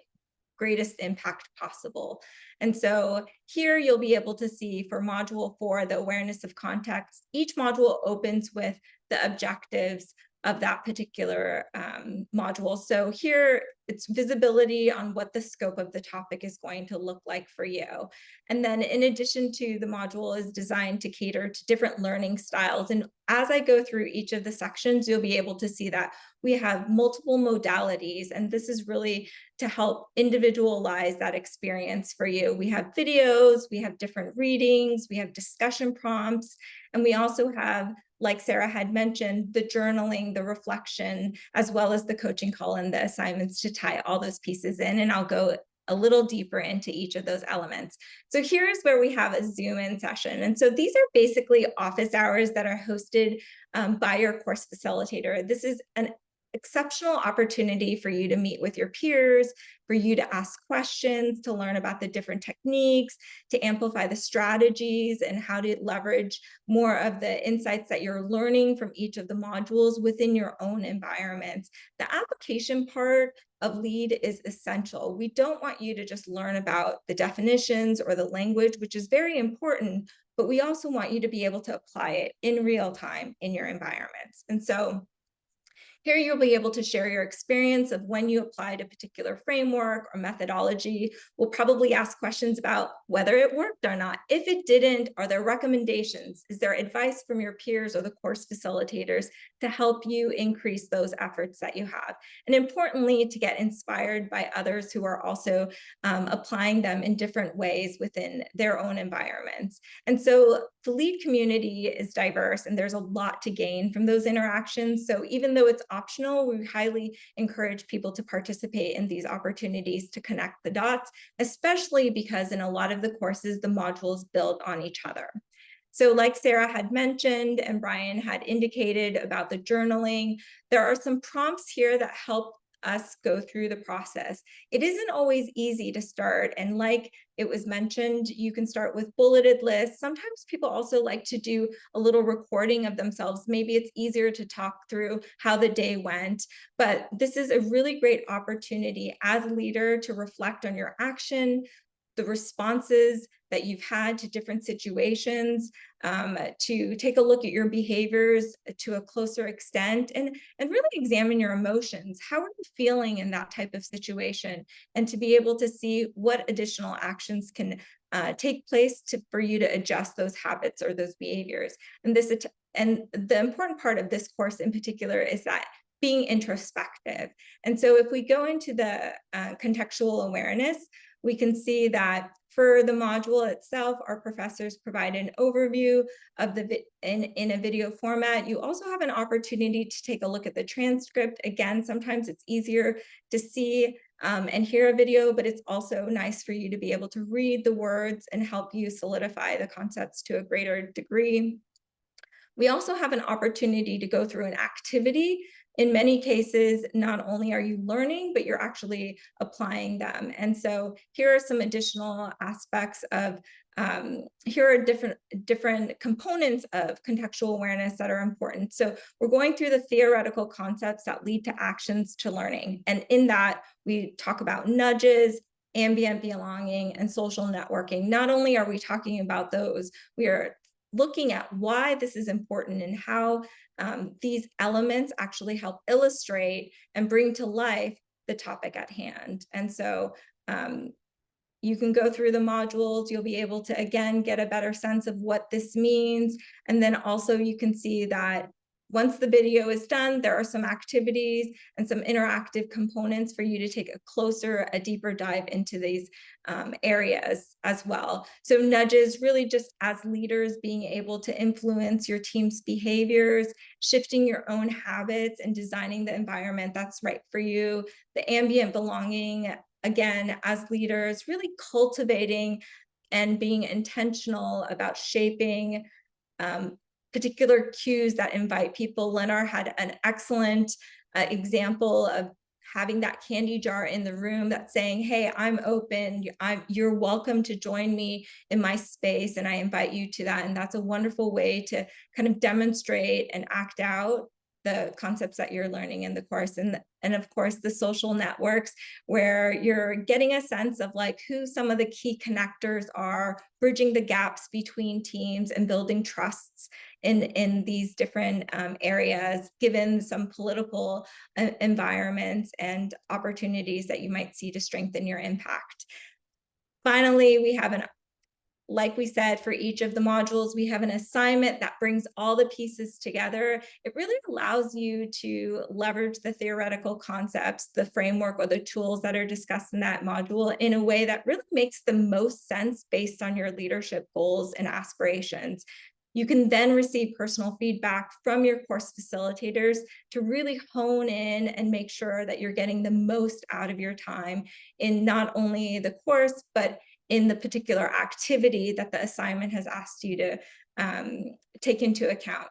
greatest impact possible. And so here you'll be able to see for module 4, the awareness of context, each module opens with the objectives of that particular module. So here it's visibility on what the scope of the topic is going to look like for you. And then in addition to, the module is designed to cater to different learning styles. And as I go through each of the sections, you'll be able to see that we have multiple modalities, and this is really to help individualize that experience for you. We have videos, we have different readings, we have discussion prompts, and we also have, like Sarah had mentioned, the journaling, the reflection, as well as the coaching call and the assignments to tie all those pieces in. And I'll go a little deeper into each of those elements. So here's where we have a Zoom in session. And so these are basically office hours that are hosted by your course facilitator. This is an exceptional opportunity for you to meet with your peers, for you to ask questions, to learn about the different techniques, to amplify the strategies and how to leverage more of the insights that you're learning from each of the modules within your own environments. The application part of LEAD is essential. We don't want you to just learn about the definitions or the language, which is very important, but we also want you to be able to apply it in real time in your environments. And so here you'll be able to share your experience of when you applied a particular framework or methodology. We'll probably ask questions about whether it worked or not. If it didn't, are there recommendations? Is there advice from your peers or the course facilitators to help you increase those efforts that you have? And importantly, to get inspired by others who are also applying them in different ways within their own environments. And so the LEAD community is diverse and there's a lot to gain from those interactions. So even though it's optional, we highly encourage people to participate in these opportunities to connect the dots, especially because in a lot of the courses, the modules build on each other. So like Sarah had mentioned and Brian had indicated about the journaling, there are some prompts here that help us go through the process. It isn't always easy to start. And like it was mentioned, you can start with bulleted lists. Sometimes people also like to do a little recording of themselves. Maybe it's easier to talk through how the day went, but this is a really great opportunity as a leader to reflect on your action, the responses that you've had to different situations, to take a look at your behaviors to a closer extent and really examine your emotions. How are you feeling in that type of situation? And to be able to see what additional actions can take place for you to adjust those habits or those behaviors. And the important part of this course in particular is that being introspective. And so if we go into the contextual awareness, we can see that for the module itself, our professors provide an overview of in a video format. You also have an opportunity to take a look at the transcript. Again, sometimes it's easier to see and hear a video, but it's also nice for you to be able to read the words and help you solidify the concepts to a greater degree. We also have an opportunity to go through an activity. In many cases, not only are you learning, but you're actually applying them. And so here are some additional aspects of, here are different components of contextual awareness that are important. So we're going through the theoretical concepts that lead to actions to learning. And in that, we talk about nudges, ambient belonging, and social networking. Not only are we talking about those, we are looking at why this is important and how these elements actually help illustrate and bring to life the topic at hand. And so you can go through the modules, you'll be able to, again, get a better sense of what this means. And then also you can see that once the video is done, there are some activities and some interactive components for you to take a deeper dive into these areas as well. So nudges, really just as leaders being able to influence your team's behaviors, shifting your own habits and designing the environment that's right for you. The ambient belonging, again, as leaders, really cultivating and being intentional about shaping particular cues that invite people. Leonard had an excellent example of having that candy jar in the room that's saying, hey, I'm open, you're welcome to join me in my space, and I invite you to that. And that's a wonderful way to kind of demonstrate and act out the concepts that you're learning in the course. And of course, the social networks, where you're getting a sense of like who some of the key connectors are, bridging the gaps between teams and building trusts in these different areas, given some political environments and opportunities that you might see to strengthen your impact. Finally, we have like we said, for each of the modules, we have an assignment that brings all the pieces together. It really allows you to leverage the theoretical concepts, the framework, or the tools that are discussed in that module in a way that really makes the most sense based on your leadership goals and aspirations. You can then receive personal feedback from your course facilitators to really hone in and make sure that you're getting the most out of your time in not only the course, but in the particular activity that the assignment has asked you to take into account.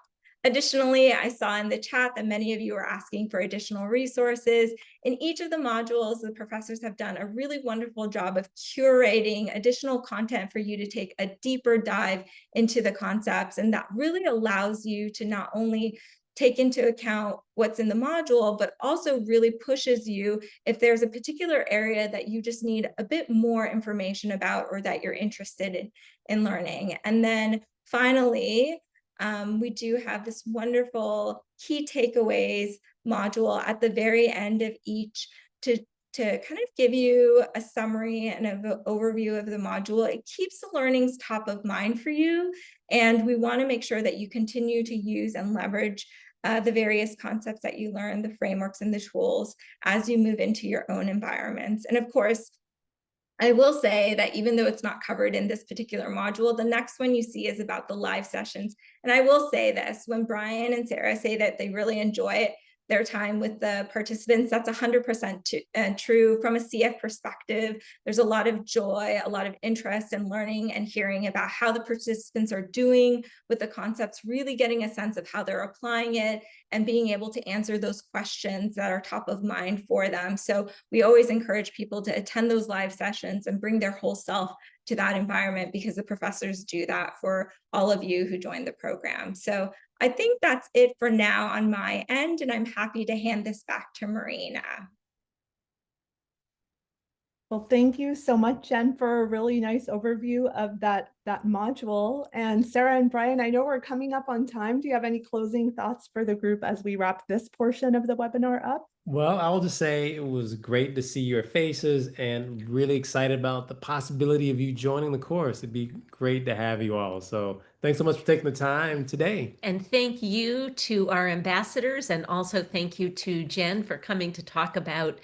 Additionally, I saw in the chat that many of you are asking for additional resources. In each of the modules, the professors have done a really wonderful job of curating additional content for you to take a deeper dive into the concepts. And that really allows you to not only take into account what's in the module, but also really pushes you if there's a particular area that you just need a bit more information about or that you're interested in learning. And then finally, we do have this wonderful key takeaways module at the very end of each to kind of give you a summary and an overview of the module. It keeps the learnings top of mind for you. And we want to make sure that you continue to use and leverage the various concepts that you learn, the frameworks and the tools as you move into your own environments. And of course, I will say that even though it's not covered in this particular module, the next one you see is about the live sessions. And I will say this, when Brian and Sarah say that they really enjoy their time with the participants, that's 100% true. From a CF perspective, there's a lot of joy, a lot of interest in learning and hearing about how the participants are doing with the concepts, really getting a sense of how they're applying it and being able to answer those questions that are top of mind for them. So we always encourage people to attend those live sessions and bring their whole self to that environment, because the professors do that for all of you who join the program. So I think that's it for now on my end, and I'm happy to hand this back to Marina. Well, thank you so much, Jen, for a really nice overview of that module. And Sarah and Brian, I know we're coming up on time. Do you have any closing thoughts for the group as we wrap this portion of the webinar up? Well, I will just say it was great to see your faces and really excited about the possibility of you joining the course. It'd be great to have you all. So thanks so much for taking the time today. And thank you to our ambassadors, and also thank you to Jen for coming to talk about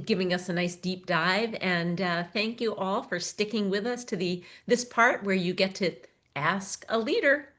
giving us a nice deep dive. And thank you all for sticking with us to this part where you get to ask a leader.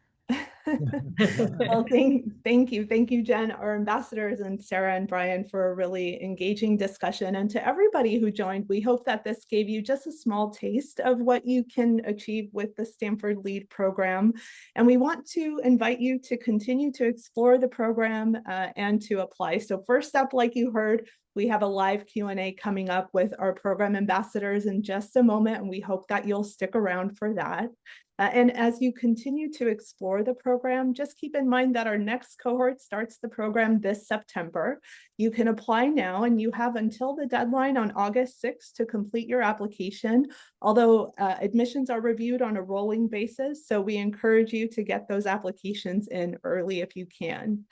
Well, thank you, Jen, our ambassadors, and Sarah and Brian for a really engaging discussion. And to everybody who joined, we hope that this gave you just a small taste of what you can achieve with the Stanford LEAD program. And we want to invite you to continue to explore the program and to apply. So first up, like you heard, we have a live Q&A coming up with our program ambassadors in just a moment, and we hope that you'll stick around for that. And as you continue to explore the program, just keep in mind that our next cohort starts the program this September. You can apply now, and you have until the deadline on August 6th to complete your application, although admissions are reviewed on a rolling basis, so we encourage you to get those applications in early if you can.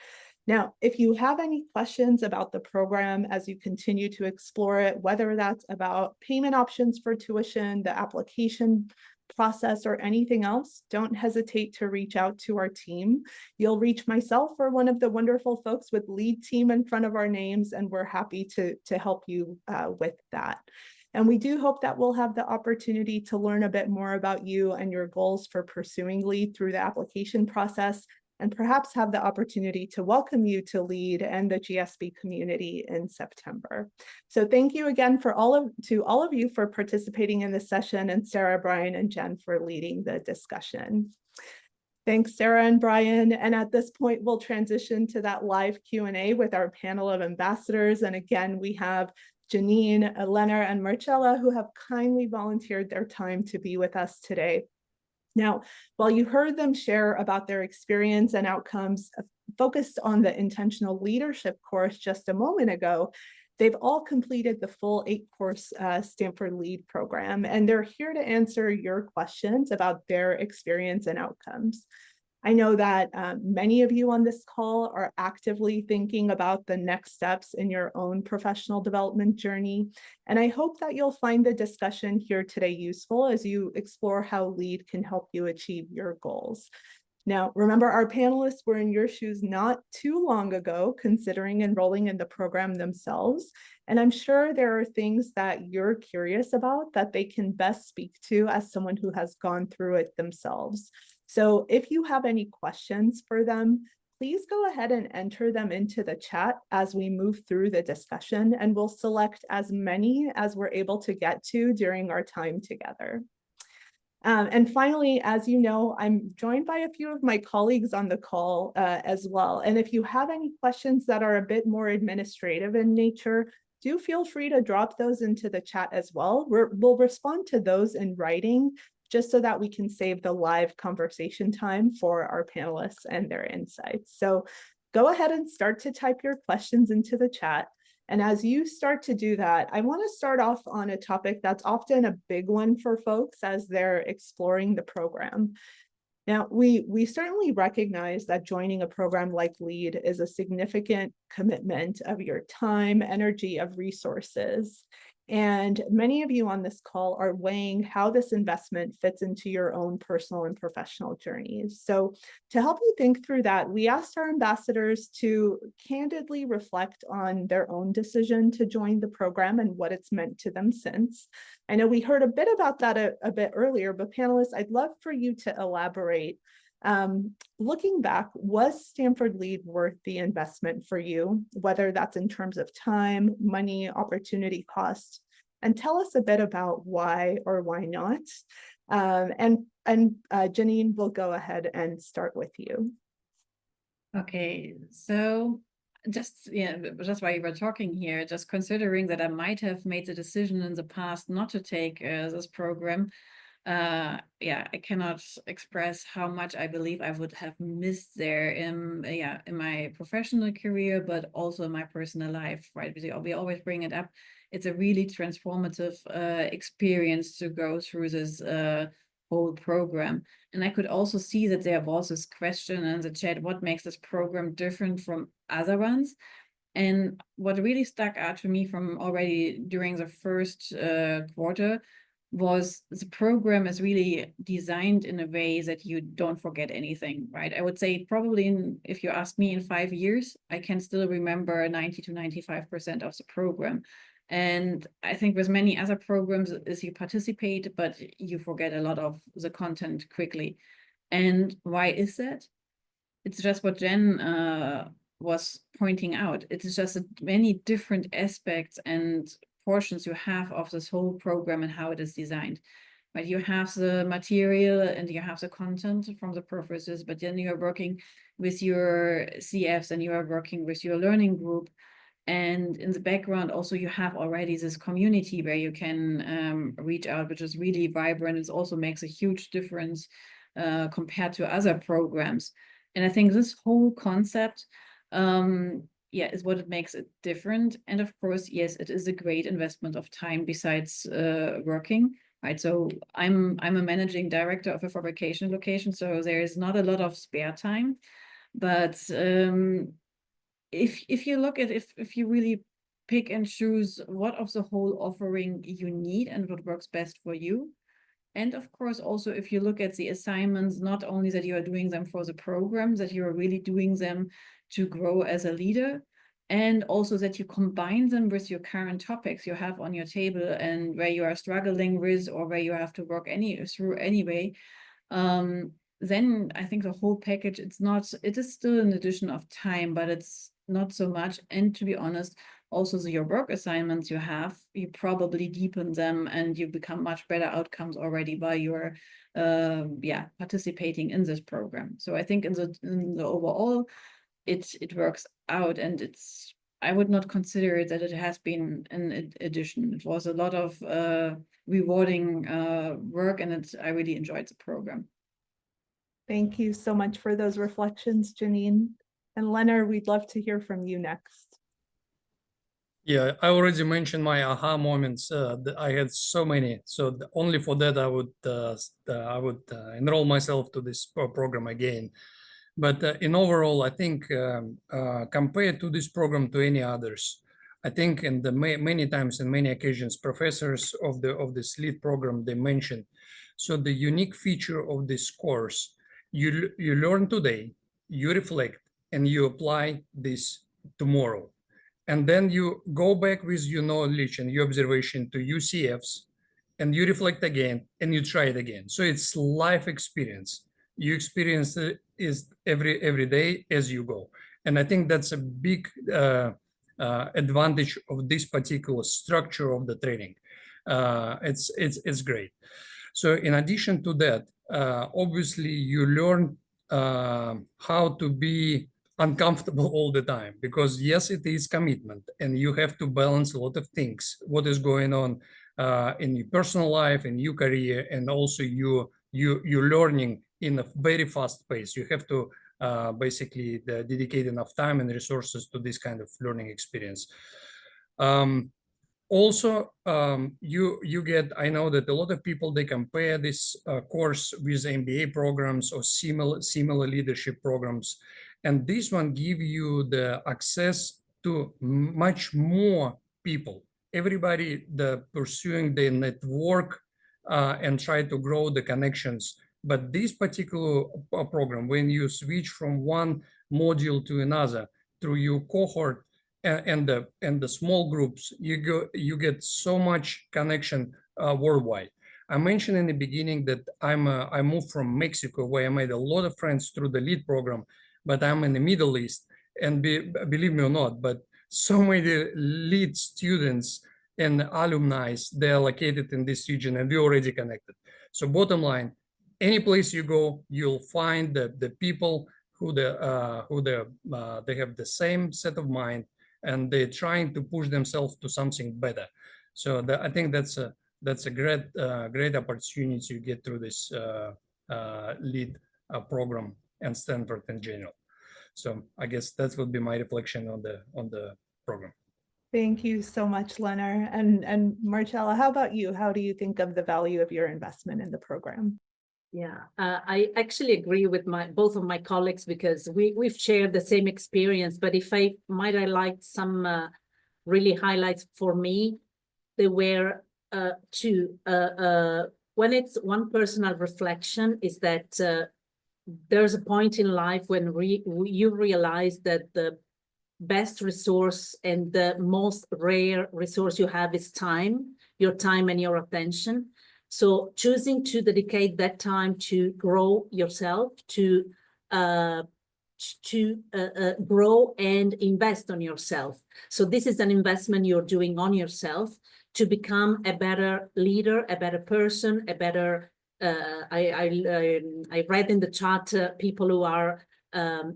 Now, if you have any questions about the program as you continue to explore it, whether that's about payment options for tuition, the application process, or anything else, don't hesitate to reach out to our team. You'll reach myself or one of the wonderful folks with LEAD team in front of our names, and we're happy to help you with that. And we do hope that we'll have the opportunity to learn a bit more about you and your goals for pursuing LEAD through the application process, and perhaps have the opportunity to welcome you to LEAD and the GSB community in September. So thank you again to all of you for participating in this session, and Sarah, Brian, and Jen for leading the discussion. Thanks, Sarah and Brian. And at this point, we'll transition to that live Q&A with our panel of ambassadors. And again, we have Janine, Elena, and Marcella, who have kindly volunteered their time to be with us today. Now, while you heard them share about their experience and outcomes focused on the intentional leadership course just a moment ago, they've all completed the full 8-course Stanford LEAD program, and they're here to answer your questions about their experience and outcomes. I know that many of you on this call are actively thinking about the next steps in your own professional development journey, and I hope that you'll find the discussion here today useful as you explore how LEAD can help you achieve your goals. Now, remember, our panelists were in your shoes not too long ago, considering enrolling in the program themselves, and I'm sure there are things that you're curious about that they can best speak to as someone who has gone through it themselves. So if you have any questions for them, please go ahead and enter them into the chat as we move through the discussion, and we'll select as many as we're able to get to during our time together. And finally, as you know, I'm joined by a few of my colleagues on the call as well. And if you have any questions that are a bit more administrative in nature, do feel free to drop those into the chat as well. We'll respond to those in writing, just so that we can save the live conversation time for our panelists and their insights. So go ahead and start to type your questions into the chat. And as you start to do that, I want to start off on a topic that's often a big one for folks as they're exploring the program. Now, we certainly recognize that joining a program like LEAD is a significant commitment of your time, energy, of resources. And many of you on this call are weighing how this investment fits into your own personal and professional journeys. So to help you think through that, we asked our ambassadors to candidly reflect on their own decision to join the program and what it's meant to them since. I know we heard a bit about that a bit earlier, but panelists, I'd love for you to elaborate. Looking back, was Stanford LEAD worth the investment for you, whether that's in terms of time, money, opportunity cost? And tell us a bit about why or why not. And Janine, we'll go ahead and start with you. Okay, so just while you were talking here, just considering that I might have made the decision in the past not to take this program, I cannot express how much I believe I would have missed there in my professional career, but also in my personal life, right? We always bring it up. It's a really transformative experience to go through this whole program. And I could also see that there was this question in the chat, what makes this program different from other ones? And what really stuck out to me from already during the first quarter was the program is really designed in a way that you don't forget anything, right? I would say probably if you ask me in 5 years, I can still remember 90 to 95% of the program. And I think with many other programs is you participate, but you forget a lot of the content quickly. And why is that? It's just what Jen was pointing out. It's just many different aspects and portions you have of this whole program and how it is designed. But you have the material and you have the content from the professors, but then you're working with your CFs and you are working with your learning group. And in the background, also you have already this community where you can reach out, which is really vibrant. It also makes a huge difference compared to other programs. And I think this whole concept is what it makes it different. And of course, yes, it is a great investment of time besides working, right? So I'm a managing director of a fabrication location, so there is not a lot of spare time. But if you look at if you really pick and choose what of the whole offering you need and what works best for you. And of course, also, if you look at the assignments, not only that you are doing them for the program, that you are really doing them to grow as a leader, and also that you combine them with your current topics you have on your table and where you are struggling with or where you have to work through anyway, then I think the whole package, it is still an addition of time, but it's not so much. And to be honest, also your work assignments you probably deepen them and you become much better outcomes already by your participating in this program. So I think in the overall, it works out, and I would not consider it that it has been an addition. It was a lot of rewarding work, and I really enjoyed the program. Thank you so much for those reflections, Janine. And Leonard, we'd love to hear from you next. Yeah, I already mentioned my aha moments. I had so many. So only for that, I would enroll myself to this program again. But in overall, I think compared to this program to any others, I think in the many times and many occasions, professors of this LEAD program, they mentioned. So the unique feature of this course, you learn today, you reflect, and you apply this tomorrow. And then you go back with your knowledge and your observation to UCFs, and you reflect again, and you try it again. So it's life experience. you experience it is every day as you go. And I think that's a big advantage of this particular structure of the training. It's great. So in addition to that, obviously you learn how to be uncomfortable all the time, because yes, it is commitment and you have to balance a lot of things, what is going on in your personal life, in your career, and also you're learning in a very fast pace. You have to basically dedicate enough time and resources to this kind of learning experience. Also, you get, I know that a lot of people, they compare this course with MBA programs or similar leadership programs. And this one give you the access to much more people. Everybody pursuing the network and try to grow the connections. But this particular program, when you switch from one module to another through your cohort, and the small groups, you get so much connection worldwide. I mentioned in the beginning that I moved from Mexico, where I made a lot of friends through the LEAD program, but I'm in the Middle East, and believe me or not, but so many LEAD students and alumni, they're located in this region, and we're already connected. So bottom line, any place you go, you'll find the people who they have the same set of mind, and they're trying to push themselves to something better. So I think that's a great opportunity you get through this LEAD program and Stanford in general. So I guess that would be my reflection on the program. Thank you so much, Leonard. And Marcella, how about you? How do you think of the value of your investment in the program? Yeah, I actually agree with both of my colleagues, because we've shared the same experience. But if I might highlight some really highlights for me, they were two. When it's one personal reflection, is that there's a point in life when you realize that the best resource and the most rare resource you have is time, your time and your attention. So choosing to dedicate that time to grow yourself, to grow and invest on yourself. So this is an investment you're doing on yourself to become a better leader, a better person, a better, I read in the chat, people who are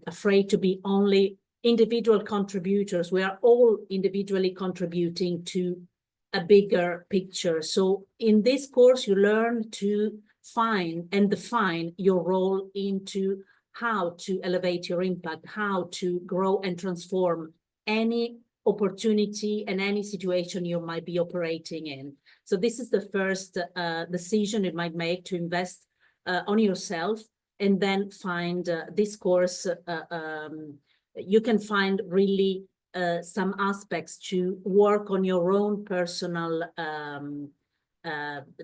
afraid to be only individual contributors. We are all individually contributing to a bigger picture. So in this course, you learn to find and define your role into how to elevate your impact, how to grow and transform any opportunity and any situation you might be operating in. So this is the first decision you might make, to invest on yourself, and then find this course. You can find really some aspects to work on your own personal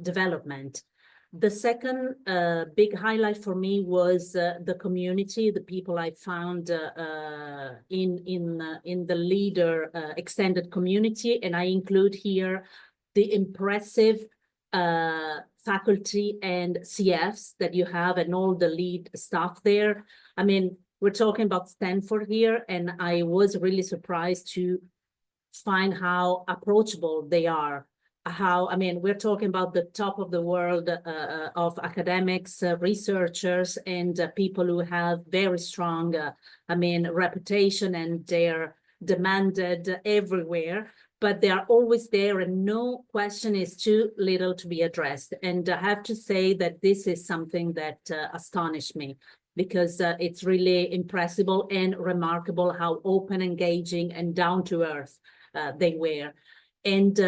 development. The second big highlight for me was the community, the people I found in the leader extended community, and I include here the impressive faculty and CFs that you have and all the LEAD staff there. I mean, we're talking about Stanford here, and I was really surprised to find how approachable they are. I mean, we're talking about the top of the world of academics, researchers, and people who have very strong, reputation, and they're demanded everywhere, but they are always there, and no question is too little to be addressed. And I have to say that this is something that astonished me, because it's really impressive and remarkable how open, engaging, and down to earth they were. And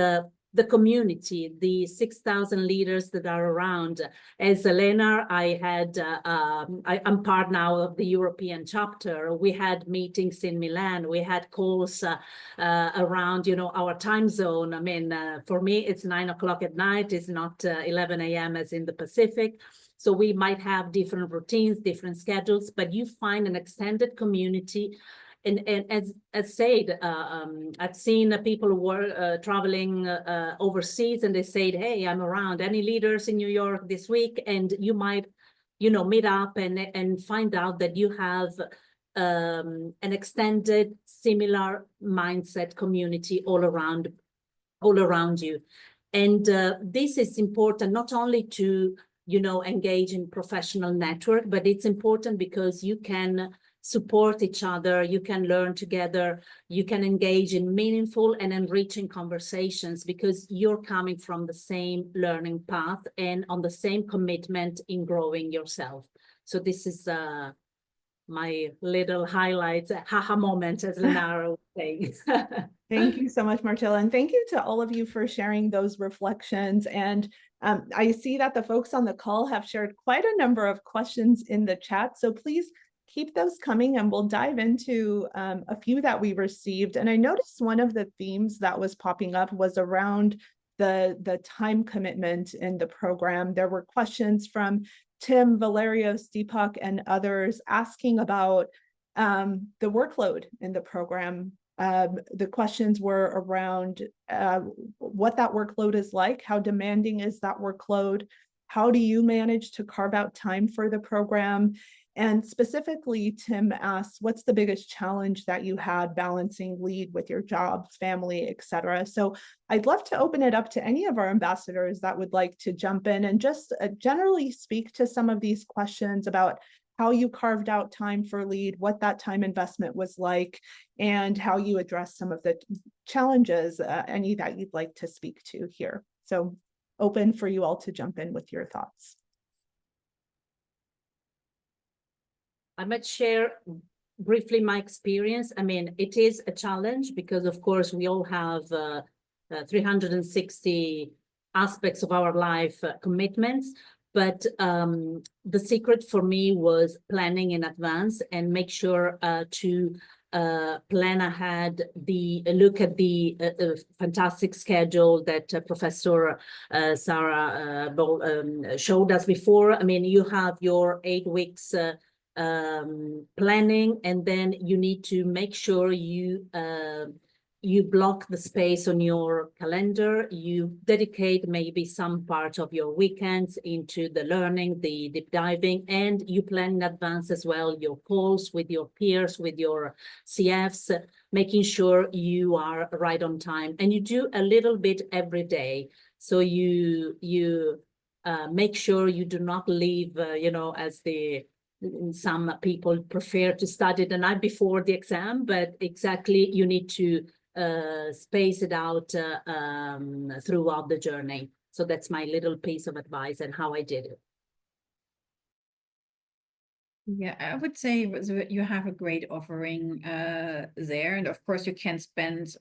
the community, the 6,000 leaders that are around. As Elena, I'm part now of the European chapter. We had meetings in Milan. We had calls around, our time zone. I mean, for me, it's 9 o'clock at night. It's not 11 a.m. as in the Pacific. So we might have different routines, different schedules, but you find an extended community. And as said, I've seen people who were traveling overseas, and they said, hey, I'm around. Any leaders in New York this week? And you might meet up and find out that you have an extended similar mindset community all around you. And this is important not only to, engage in professional network, but it's important because you can support each other, you can learn together, you can engage in meaningful and enriching conversations because you're coming from the same learning path and on the same commitment in growing yourself. So this is my little highlights, haha moment, as Lenara was saying. Thank you so much, Marcella. And thank you to all of you for sharing those reflections. And I see that the folks on the call have shared quite a number of questions in the chat. So please keep those coming and we'll dive into a few that we received. And I noticed one of the themes that was popping up was around the time commitment in the program. There were questions from Tim, Valerio, Deepak, and others asking about the workload in the program. The questions were around what that workload is like, how demanding is that workload, how do you manage to carve out time for the program? And specifically, Tim asked, what's the biggest challenge that you had balancing LEAD with your job, family, etc.? So I'd love to open it up to any of our ambassadors that would like to jump in and just generally speak to some of these questions about how you carved out time for LEAD, what that time investment was like, and how you address some of the challenges, any that you'd like to speak to here. So open for you all to jump in with your thoughts. I might share briefly my experience. I mean, it is a challenge because, of course, we all have 360 aspects of our life commitments. But the secret for me was planning in advance and make sure to plan ahead, look at the fantastic schedule that Professor Sarah showed us before. I mean, you have your 8 weeks planning, and then you need to make sure you block the space on your calendar, you dedicate maybe some part of your weekends into the learning, the deep diving, and you plan in advance as well your calls with your peers, with your CFs, making sure you are right on time. And you do a little bit every day. So you make sure you do not leave, as some people prefer to study the night before the exam, but exactly you need to space it out throughout the journey. So that's my little piece of advice and how I did it. Yeah, I would say you have a great offering there. And of course, you can spend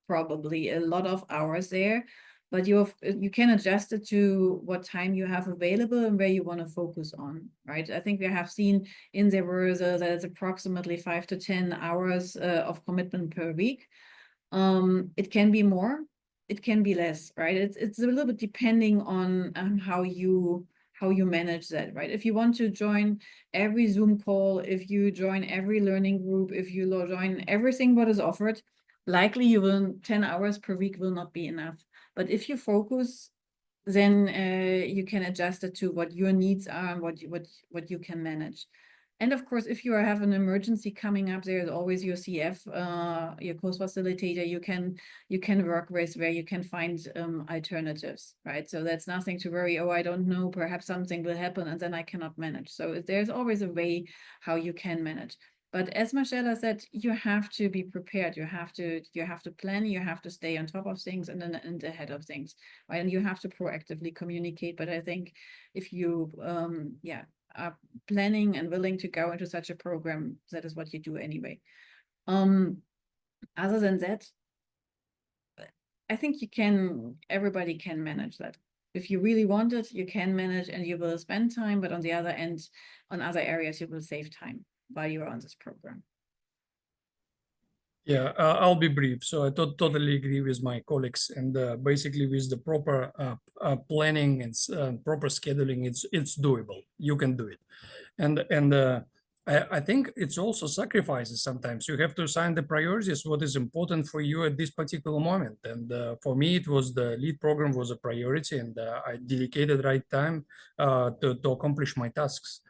probably a lot of hours there, but you can adjust it to what time you have available and where you want to focus on, right? I think we have seen in the versa that it's approximately 5 to 10 hours of commitment per week. It can be more, it can be less, right? It's a little bit depending on how you manage that, right? If you want to join every Zoom call, if you join every learning group, if you join everything what is offered, likely 10 hours per week will not be enough. But if you focus, then you can adjust it to what your needs are and what you can manage. And of course, if you have an emergency coming up, there's always your CF, your course facilitator you can work with, where you can find alternatives, right? So that's nothing to worry. Oh, I don't know, perhaps something will happen and then I cannot manage. So there's always a way how you can manage. But as Marcella said, you have to be prepared. You have to plan. You have to stay on top of things and ahead of things, right? And you have to proactively communicate. But I think if you are planning and willing to go into such a program, that is what you do anyway. Other than that, I think everybody can manage that. If you really want it, you can manage and you will spend time, but on the other end, on other areas, you will save time while you're on this program. Yeah, I'll be brief. So I totally agree with my colleagues, and basically with the proper planning and proper scheduling, it's doable. You can do it, and I think it's also sacrifices sometimes. You have to assign the priorities, what is important for you at this particular moment. And for me, it was the LEAD program was a priority, and I dedicated right time to accomplish my tasks.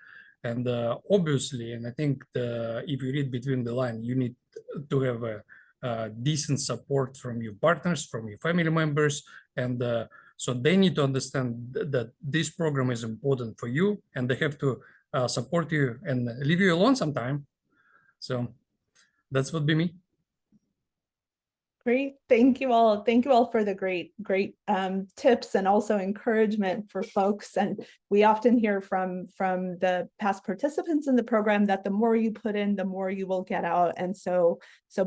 And obviously, and I think if you read between the lines, you need to have a decent support from your partners, from your family members, and so they need to understand that this program is important for you, and they have to support you and leave you alone sometime. So that's what be me. Great. Thank you all. Thank you all for the great tips and also encouragement for folks. And we often hear from the past participants in the program that the more you put in, the more you will get out. And so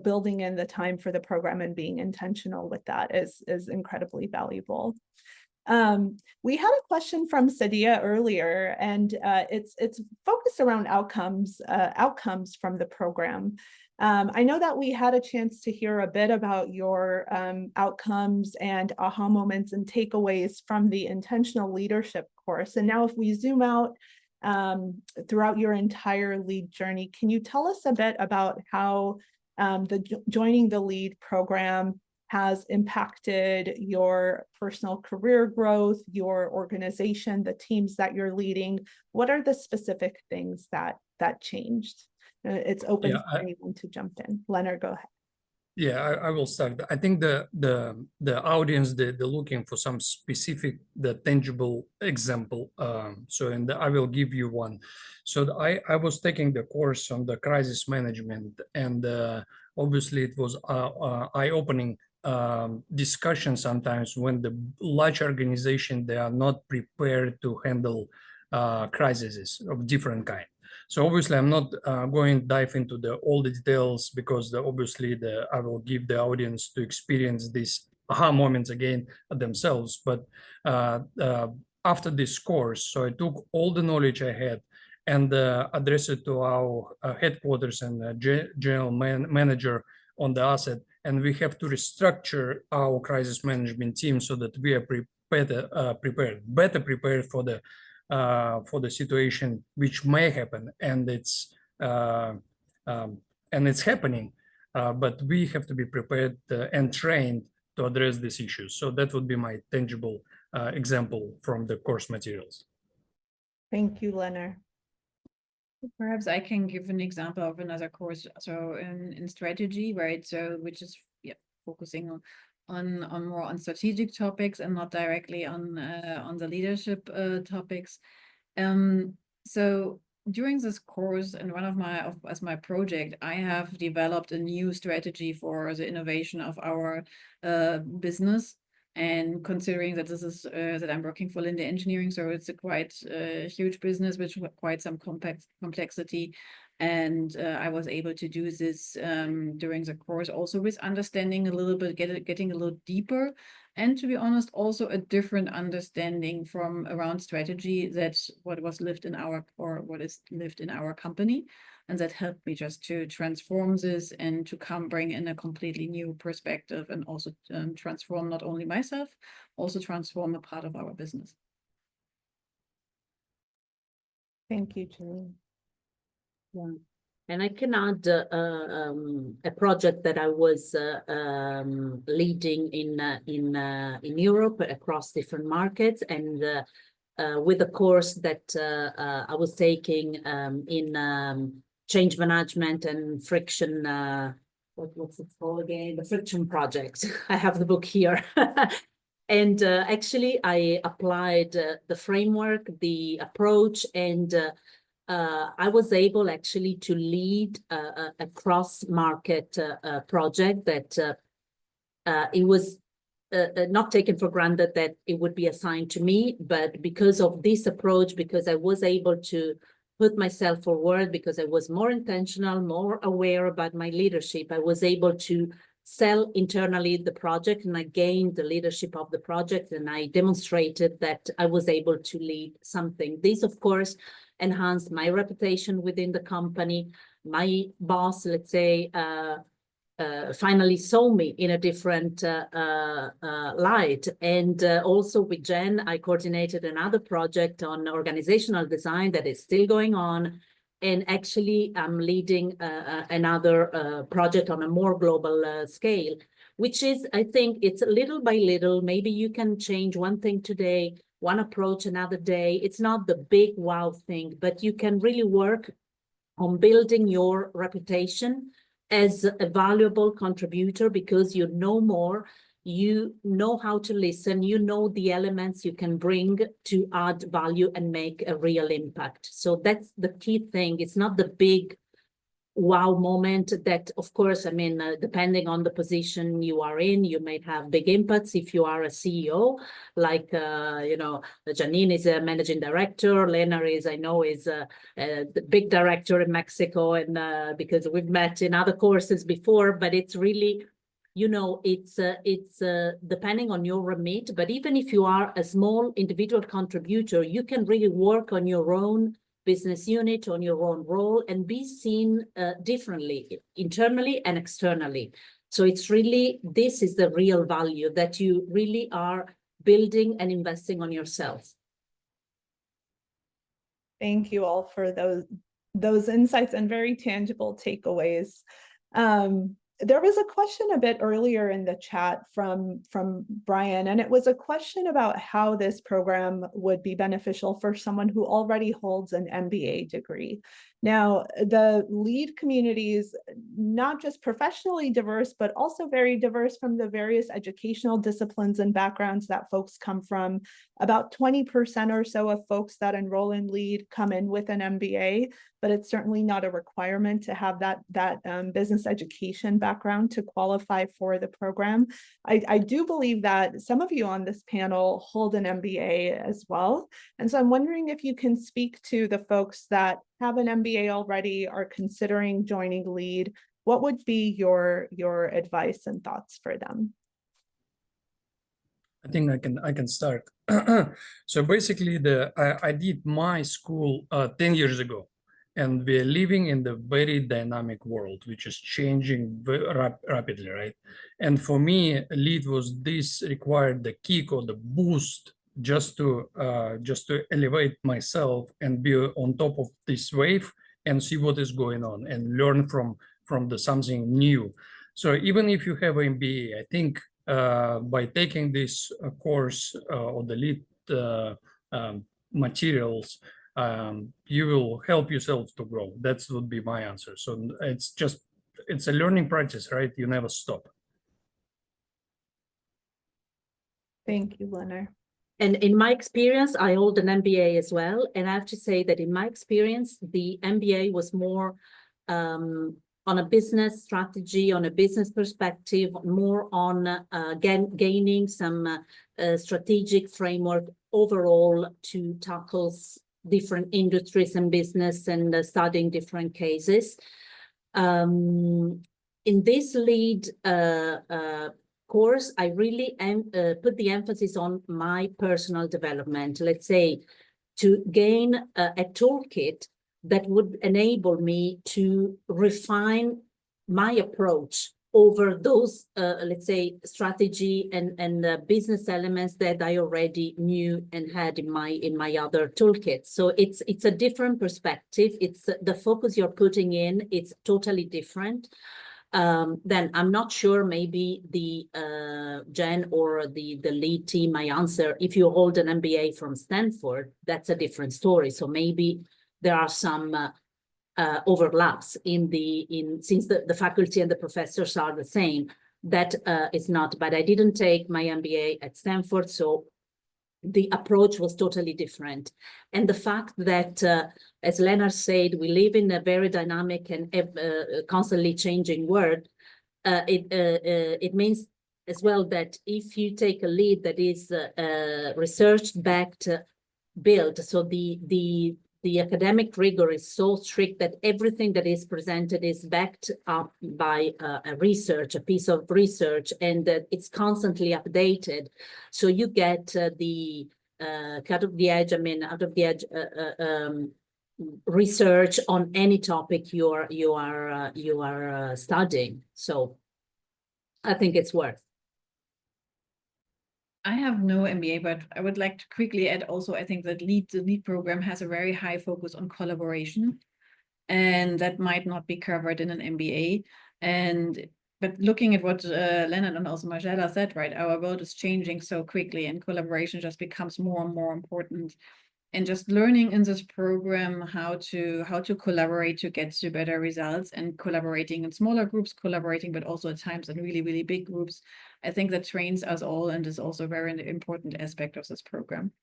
building in the time for the program and being intentional with that is incredibly valuable. We had a question from Sadia earlier, and it's focused around outcomes from the program. I know that we had a chance to hear a bit about your outcomes and aha moments and takeaways from the intentional leadership course. And now if we zoom out throughout your entire LEAD journey, can you tell us a bit about how joining the LEAD program has impacted your personal career growth, your organization, the teams that you're leading? What are the specific things that changed? It's open for anyone to jump in. Leonard, go ahead. Yeah, I will start. I think the audience, they're looking for some specific, the tangible example. And I will give you one. So I was taking the course on the crisis management, and obviously it was eye-opening discussion sometimes when the large organization, they are not prepared to handle crises of different kind. So obviously I'm not going to dive into all the details, because obviously I will give the audience to experience these aha moments again themselves. But after this course, so I took all the knowledge I had and addressed it to our headquarters and general manager on the asset. And we have to restructure our crisis management team so that we are better prepared for the situation which may happen, and it's happening, but we have to be prepared and trained to address these issues. So that would be my tangible example from the course materials. Thank you, Leonard. Perhaps I can give an example of another course. So in strategy, right? So which is focusing on more on strategic topics and not directly on the leadership topics. So during this course, and one of as my project, I have developed a new strategy for the innovation of our business. And considering that this is that I'm working for Linde Engineering, so it's a quite huge business with quite some complexity. And I was able to do this during the course, also with understanding a little bit, getting a little deeper, and to be honest, also a different understanding from around strategy, that's what was lived in what is lived in our company. And that helped me just to transform this and to bring in a completely new perspective, and also transform not only myself, also transform a part of our business. Thank you, Janine. Yeah. And I can add a project that I was leading in Europe across different markets, and with a course that I was taking in change management and friction. What's it called again? The friction project. I have the book here. And actually, I applied the framework, the approach, and I was able actually to lead a cross-market project that it was not taken for granted that it would be assigned to me, but because of this approach, because I was able to put myself forward, because I was more intentional, more aware about my leadership, I was able to sell internally the project, and I gained the leadership of the project, and I demonstrated that I was able to lead something. This, of course, enhanced my reputation within the company. My boss, let's say, finally saw me in a different light. And also with Jen, I coordinated another project on organizational design that is still going on. And actually, I'm leading another project on a more global scale, which is, I think it's little by little. Maybe you can change one thing today, one approach another day. It's not the big wow thing, but you can really work on building your reputation as a valuable contributor because you know more, you know how to listen, you know the elements you can bring to add value and make a real impact. So that's the key thing. It's not the big wow moment that, of course, I mean, depending on the position you are in, you may have big impacts. If you are a CEO, like, you know, Janine is a managing director, Lena is, I know, is the big director in Mexico, and because we've met in other courses before, but it's really, you know, it's depending on your remit, but even if you are a small individual contributor, you can really work on your own business unit, on your own role, and be seen differently, internally and externally. So it's really, this is the real value, that you really are building and investing on yourself. Thank you all for those insights and very tangible takeaways. There was a question a bit earlier in the chat from Brian, and it was a question about how this program would be beneficial for someone who already holds an MBA degree. Now, the LEAD community is not just professionally diverse, but also very diverse from the various educational disciplines and backgrounds that folks come from. About 20% or so of folks that enroll in LEAD come in with an MBA, but it's certainly not a requirement to have that business education background to qualify for the program. I do believe that some of you on this panel hold an MBA as well. And so I'm wondering if you can speak to the folks that have an MBA already, are considering joining LEAD. What would be your advice and thoughts for them? I think I can start. So basically, I did my school 10 years ago, and we're living in the very dynamic world, which is changing very rapidly, right? And for me, LEAD was this required the kick or the boost just to elevate myself and be on top of this wave and see what is going on and learn from the something new. So even if you have an MBA, I think by taking this course or the LEAD materials, you will help yourself to grow. That would be my answer. So it's a learning practice, right? You never stop. Thank you, Lena. And in my experience, I hold an MBA as well. And I have to say that in my experience, the MBA was more on a business strategy, on a business perspective, more on gaining some strategic framework overall to tackle different industries and business and studying different cases. In this LEAD course, I really put the emphasis on my personal development, let's say, to gain a toolkit that would enable me to refine my approach over those, let's say, strategy and business elements that I already knew and had in my other toolkit. So it's a different perspective. It's the focus you're putting in. It's totally different. Then I'm not sure, maybe the Jen or the LEAD team might answer. If you hold an MBA from Stanford, that's a different story. So maybe there are some overlaps since the faculty and the professors are the same. That is not, but I didn't take my MBA at Stanford, so the approach was totally different. And the fact that, as Lennart said, we live in a very dynamic and constantly changing world, it means as well that if you take a LEAD that is research-backed build, so the academic rigor is so strict that everything that is presented is backed up by a piece of research, and it's constantly updated. So you get the out of the edge research on any topic you are studying. So I think it's worth. I have no MBA, but I would like to quickly add also, I think that the LEAD program has a very high focus on collaboration. and that might not be covered in an MBA. But looking at what Leonard and also Marcella said, right, our world is changing so quickly and collaboration just becomes more and more important. And just learning in this program how to collaborate to get to better results, and collaborating in smaller groups, but also at times in really, really big groups. I think that trains us all and is also a very important aspect of this program.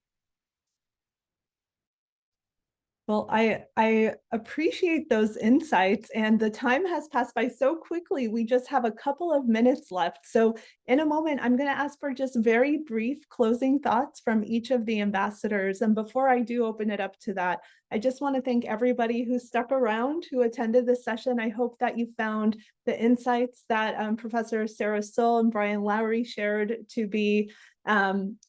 Well, I appreciate those insights, and the time has passed by so quickly. We just have a couple of minutes left. So in a moment, I'm going to ask for just very brief closing thoughts from each of the ambassadors. And before I do open it up to that, I just want to thank everybody who stuck around, who attended this session. I hope that you found the insights that Professor Sarah Soule and Brian Lowery shared to be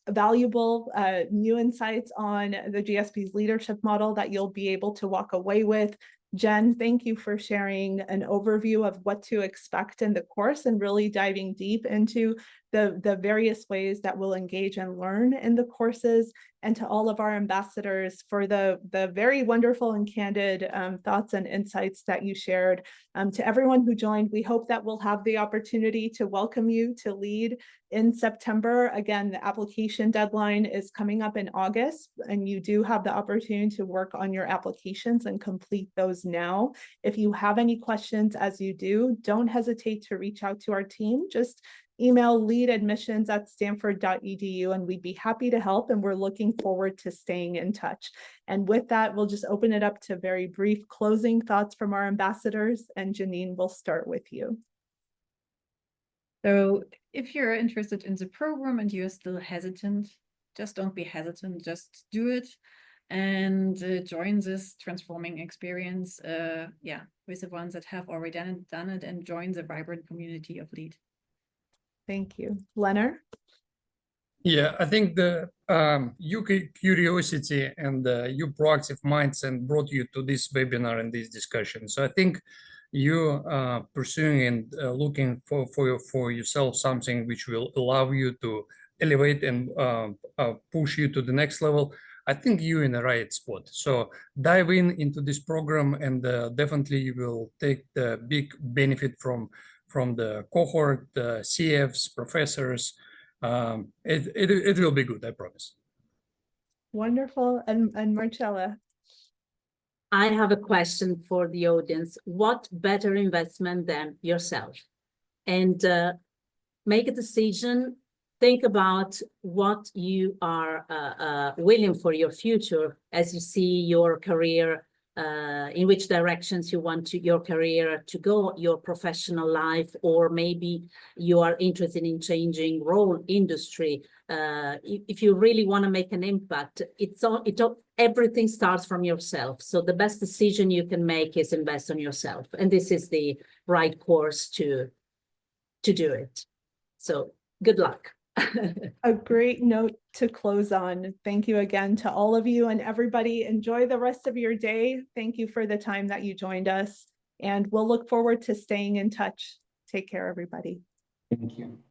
valuable new insights on the GSB's leadership model that you'll be able to walk away with. Jen, thank you for sharing an overview of what to expect in the course and really diving deep into the various ways that we'll engage and learn in the courses. And to all of our ambassadors for the very wonderful and candid thoughts and insights that you shared. To everyone who joined, we hope that we'll have the opportunity to welcome you to LEAD in September. Again, the application deadline is coming up in August, and you do have the opportunity to work on your applications and complete those now. If you have any questions as you do, don't hesitate to reach out to our team. Just email leadadmissions@stanford.edu and we'd be happy to help, and we're looking forward to staying in touch. And with that, we'll just open it up to very brief closing thoughts from our ambassadors, and Janine, we'll start with you. So if you're interested in the program and you're still hesitant, just don't be hesitant, just do it and join this transforming experience with the ones that have already done it and join the vibrant community of LEAD. Thank you. Leonard? Yeah, I think the your curiosity and your proactive mindset brought you to this webinar and this discussion. So I think you pursuing and looking for yourself something which will allow you to elevate and push you to the next level. I think you're in the right spot. So dive into this program, and definitely you will take the big benefit from the cohort, the CFs, professors. It will be good, I promise. Wonderful. And Marcella? I have a question for the audience. What better investment than yourself? And make a decision. Think about what you are willing for your future as you see your career, in which directions you want your career to go, your professional life, or maybe you are interested in changing role, industry. If you really want to make an impact, everything starts from yourself. So the best decision you can make is invest on yourself. And this is the right course to do it. So good luck. A great note to close on. Thank you again to all of you, and everybody. Enjoy the rest of your day. Thank you for the time that you joined us, and we'll look forward to staying in touch. Take care, everybody. Thank you.